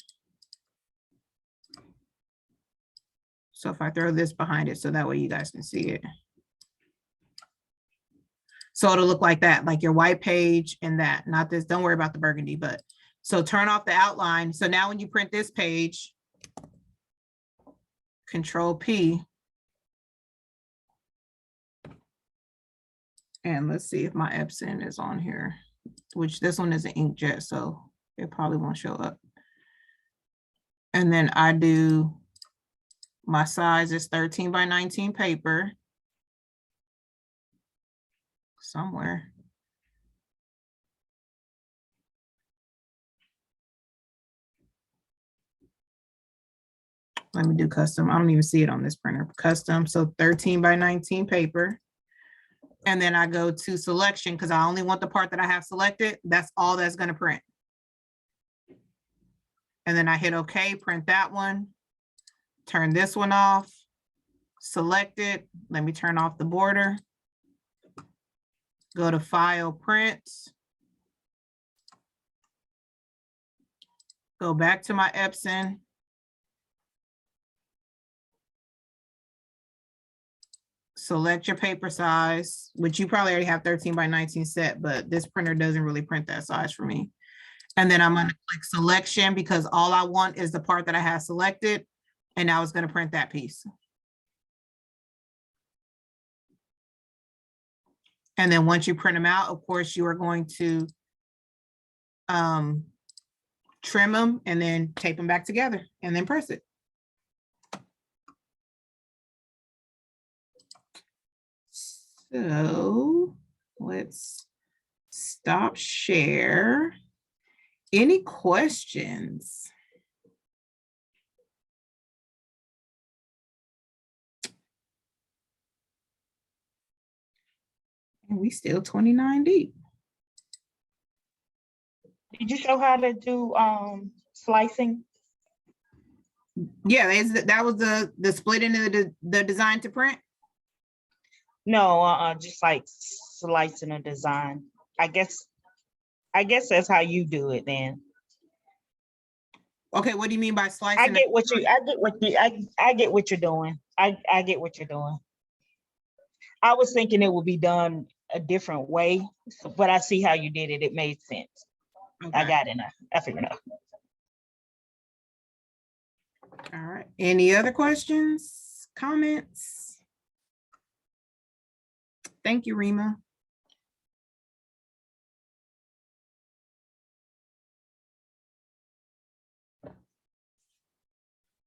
[SPEAKER 1] So if I throw this behind it, so that way you guys can see it. So it'll look like that, like your white page and that, not this, don't worry about the burgundy, but so turn off the outline. So now when you print this page, Control P. And let's see if my Epson is on here, which this one is an inkjet, so it probably won't show up. And then I do, my size is 13 by 19 paper. Somewhere. Let me do custom. I don't even see it on this printer. Custom, so 13 by 19 paper. And then I go to selection because I only want the part that I have selected. That's all that's going to print. And then I hit OK, print that one. Turn this one off. Select it. Let me turn off the border. Go to File, Print. Go back to my Epson. Select your paper size, which you probably already have 13 by 19 set, but this printer doesn't really print that size for me. And then I'm going to click selection because all I want is the part that I have selected. And now it's going to print that piece. And then once you print them out, of course, you are going to trim them and then tape them back together and then press it. So let's stop share. Any questions? And we still 29 deep.
[SPEAKER 4] Did you show how to do slicing?
[SPEAKER 1] Yeah, that was the split into the design to print.
[SPEAKER 4] No, just like slicing a design. I guess that's how you do it then.
[SPEAKER 1] Okay, what do you mean by slicing?
[SPEAKER 4] I get what you're doing. I get what you're doing. I was thinking it would be done a different way, but I see how you did it. It made sense.
[SPEAKER 1] Okay.
[SPEAKER 4] I got it now. I figured it out.
[SPEAKER 1] All right. Any other questions, comments? Thank you, Rima.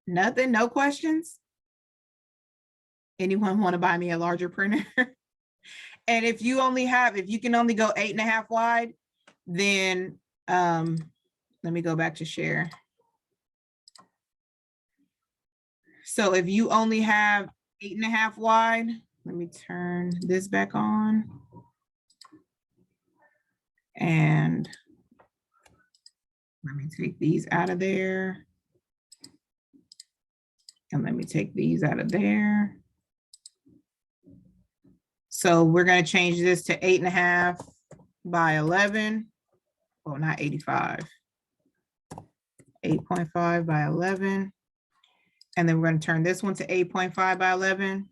[SPEAKER 1] Nothing, no questions? Anyone want to buy me a larger printer? And if you can only go 8.5 wide, then Let me go back to share. So if you only have 8.5 wide, let me turn this back on. And let me take these out of there. And let me take these out of there. So we're going to change this to 8.5 by 11. Oh, not 85. 8.5 by 11. And then we're going to turn this one to 8.5 by 11.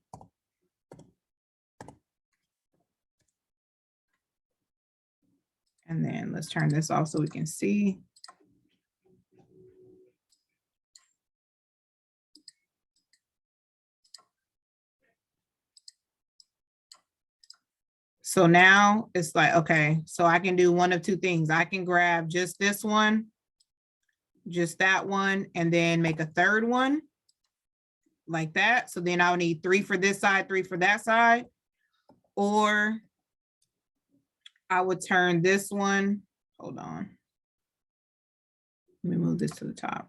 [SPEAKER 1] And then let's turn this off so we can see. So now it's like, okay, so I can do one of two things. I can grab just this one, just that one, and then make a third one like that. So then I'll need 3 for this side, 3 for that side. Or I would turn this one, hold on. Let me move this to the top.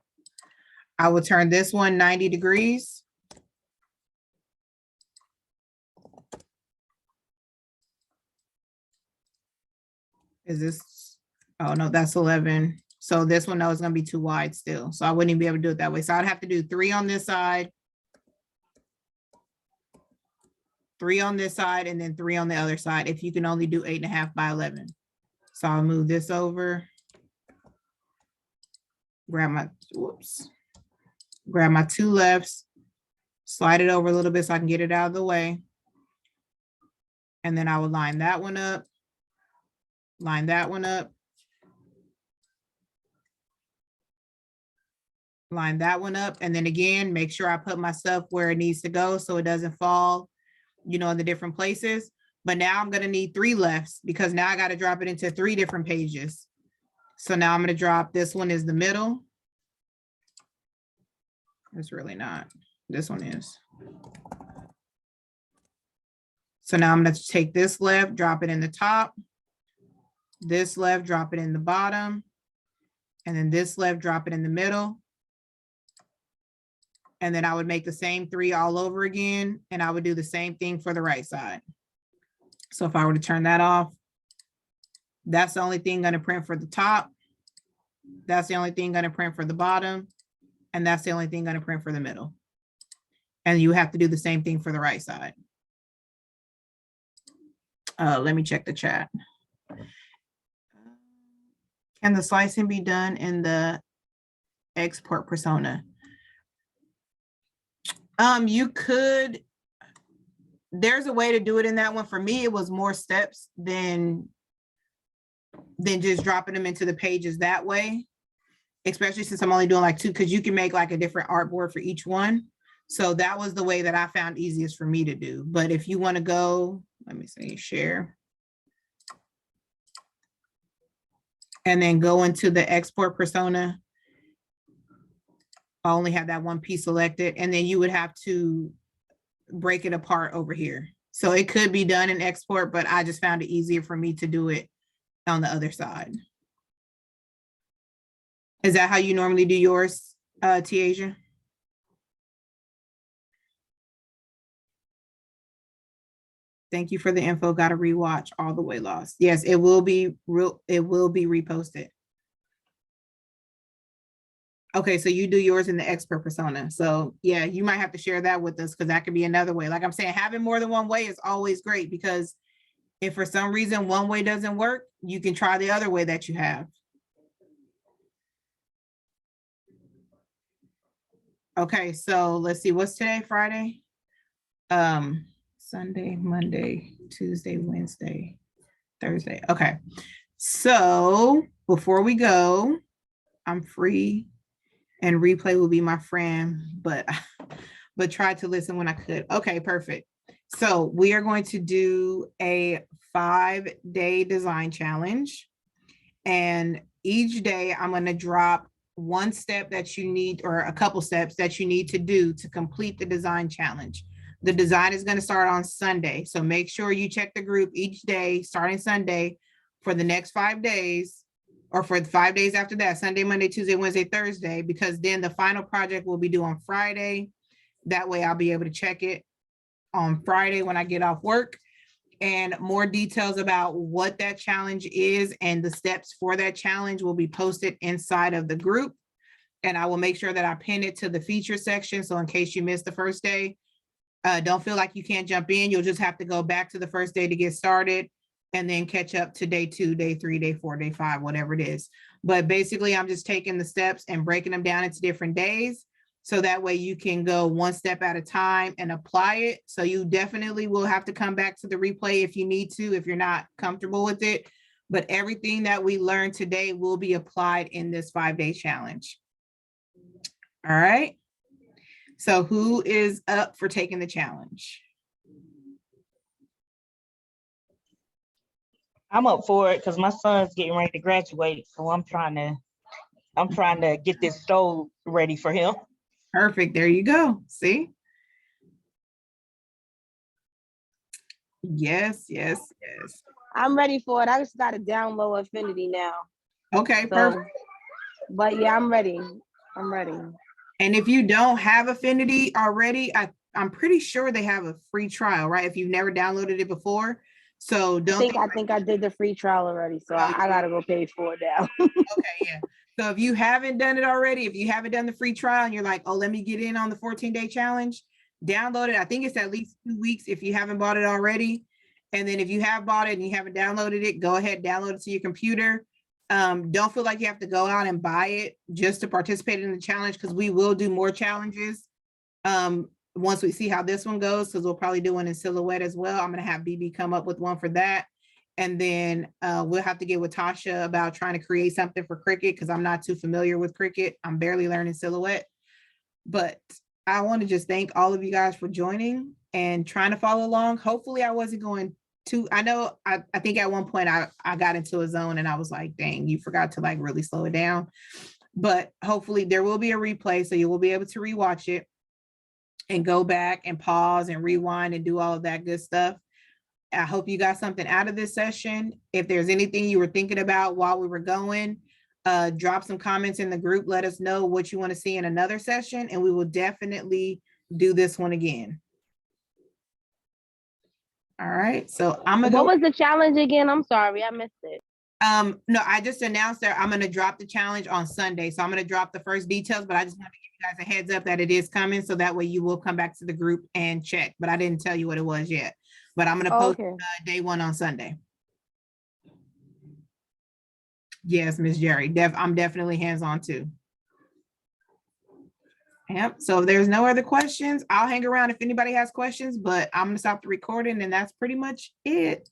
[SPEAKER 1] I would turn this one 90 degrees. Is this, oh no, that's 11. So this one, no, is gonna be too wide still. So I wouldn't even be able to do it that way. So I'd have to do 3 on this side, 3 on this side, and then 3 on the other side if you can only do 8.5 by 11. So I'll move this over. Grab my, whoops. Grab my 2 lefts, slide it over a little bit so I can get it out of the way. And then I would line that one up, line that one up, line that one up. And then again, make sure I put my stuff where it needs to go so it doesn't fall, you know, in the different places. But now I'm going to need 3 lefts because now I got to drop it into 3 different pages. So now I'm going to drop, this one is the middle. It's really not. This one is. So now I'm going to take this left, drop it in the top. This left, drop it in the bottom. And then this left, drop it in the middle. And then I would make the same 3 all over again. And I would do the same thing for the right side. So if I were to turn that off, that's the only thing going to print for the top. That's the only thing going to print for the bottom. And that's the only thing going to print for the middle. And you have to do the same thing for the right side. Let me check the chat. Can the slicing be done in the export persona? You could. There's a way to do it in that one. For me, it was more steps than just dropping them into the pages that way, especially since I'm only doing like 2, because you can make like a different artboard for each one. So that was the way that I found easiest for me to do. But if you want to go, let me see, share. And then go into the export persona. I only have that one piece selected, and then you would have to break it apart over here. So it could be done in export, but I just found it easier for me to do it on the other side. Is that how you normally do yours, Tiaja? Thank you for the info. Got to rewatch All the Way Lost. Yes, it will be real. It will be reposted. Okay, so you do yours in the expert persona. So yeah, you might have to share that with us because that could be another way. Like I'm saying, having more than one way is always great because if for some reason one way doesn't work, you can try the other way that you have. Okay, so let's see, what's today, Friday? Sunday, Monday, Tuesday, Wednesday, Thursday. Okay, so before we go, I'm free and replay will be my friend, but try to listen when I could. Okay, perfect. So we are going to do a 5-day design challenge. And each day I'm going to drop one step that you need, or a couple steps that you need to do to complete the design challenge. The design is going to start on Sunday. So make sure you check the group each day, starting Sunday for the next 5 days. or for the 5 days after that, Sunday, Monday, Tuesday, Wednesday, Thursday, because then the final project will be due on Friday. That way I'll be able to check it on Friday when I get off work. And more details about what that challenge is and the steps for that challenge will be posted inside of the group. And I will make sure that I pin it to the feature section. So in case you missed the first day, don't feel like you can't jump in. You'll just have to go back to the first day to get started and then catch up to day 2, day 3, day 4, day 5, whatever it is. But basically, I'm just taking the steps and breaking them down into different days. So that way you can go one step at a time and apply it. So you definitely will have to come back to the replay if you need to, if you're not comfortable with it. But everything that we learned today will be applied in this 5-day challenge. All right. So who is up for taking the challenge?
[SPEAKER 4] I'm up for it because my son's getting ready to graduate. So I'm trying to get this stove ready for him.
[SPEAKER 1] Perfect. There you go. See? Yes, yes, yes.
[SPEAKER 3] I'm ready for it. I just got to download Affinity now.
[SPEAKER 1] Okay,
[SPEAKER 3] So,
[SPEAKER 1] perfect.
[SPEAKER 3] but yeah, I'm ready. I'm ready.
[SPEAKER 1] And if you don't have Affinity already, I'm pretty sure they have a free trial, right? If you've never downloaded it before. So
[SPEAKER 3] I think I did the free trial already. So I gotta go pay for it now.
[SPEAKER 1] Okay, yeah. So if you haven't done it already, if you haven't done the free trial and you're like, oh, let me get in on the 14-day challenge, download it. I think it's at least 2 weeks if you haven't bought it already. And then if you have bought it and you haven't downloaded it, go ahead, download it to your computer. Don't feel like you have to go out and buy it just to participate in the challenge, because we will do more challenges once we see how this one goes, because we'll probably do one in Silhouette as well. I'm going to have BB come up with one for that. And then we'll have to get with Tasha about trying to create something for Cricut, because I'm not too familiar with Cricut. I'm barely learning Silhouette. But I want to just thank all of you guys for joining and trying to follow along. Hopefully I wasn't going too, I know, I think at one point I got into a zone and I was like, dang, you forgot to like really slow it down. But hopefully there will be a replay, so you will be able to rewatch it and go back and pause and rewind and do all of that good stuff. I hope you got something out of this session. If there's anything you were thinking about while we were going, drop some comments in the group. Let us know what you want to see in another session, and we will definitely do this one again. All right, so I'm gonna
[SPEAKER 3] What
[SPEAKER 1] go.
[SPEAKER 3] was the challenge again? I'm sorry, I missed it.
[SPEAKER 1] No, I just announced that I'm going to drop the challenge on Sunday. So I'm going to drop the first details, but I just want to give you guys a heads up that it is coming. So that way you will come back to the group and check, but I didn't tell you what it was yet, but I'm going to post
[SPEAKER 3] Okay.
[SPEAKER 1] day 1 on Sunday. Yes, Miss Jerry, I'm definitely hands-on too. Yep. So if there's no other questions, I'll hang around if anybody has questions, but I'm going to stop the recording and that's pretty much it.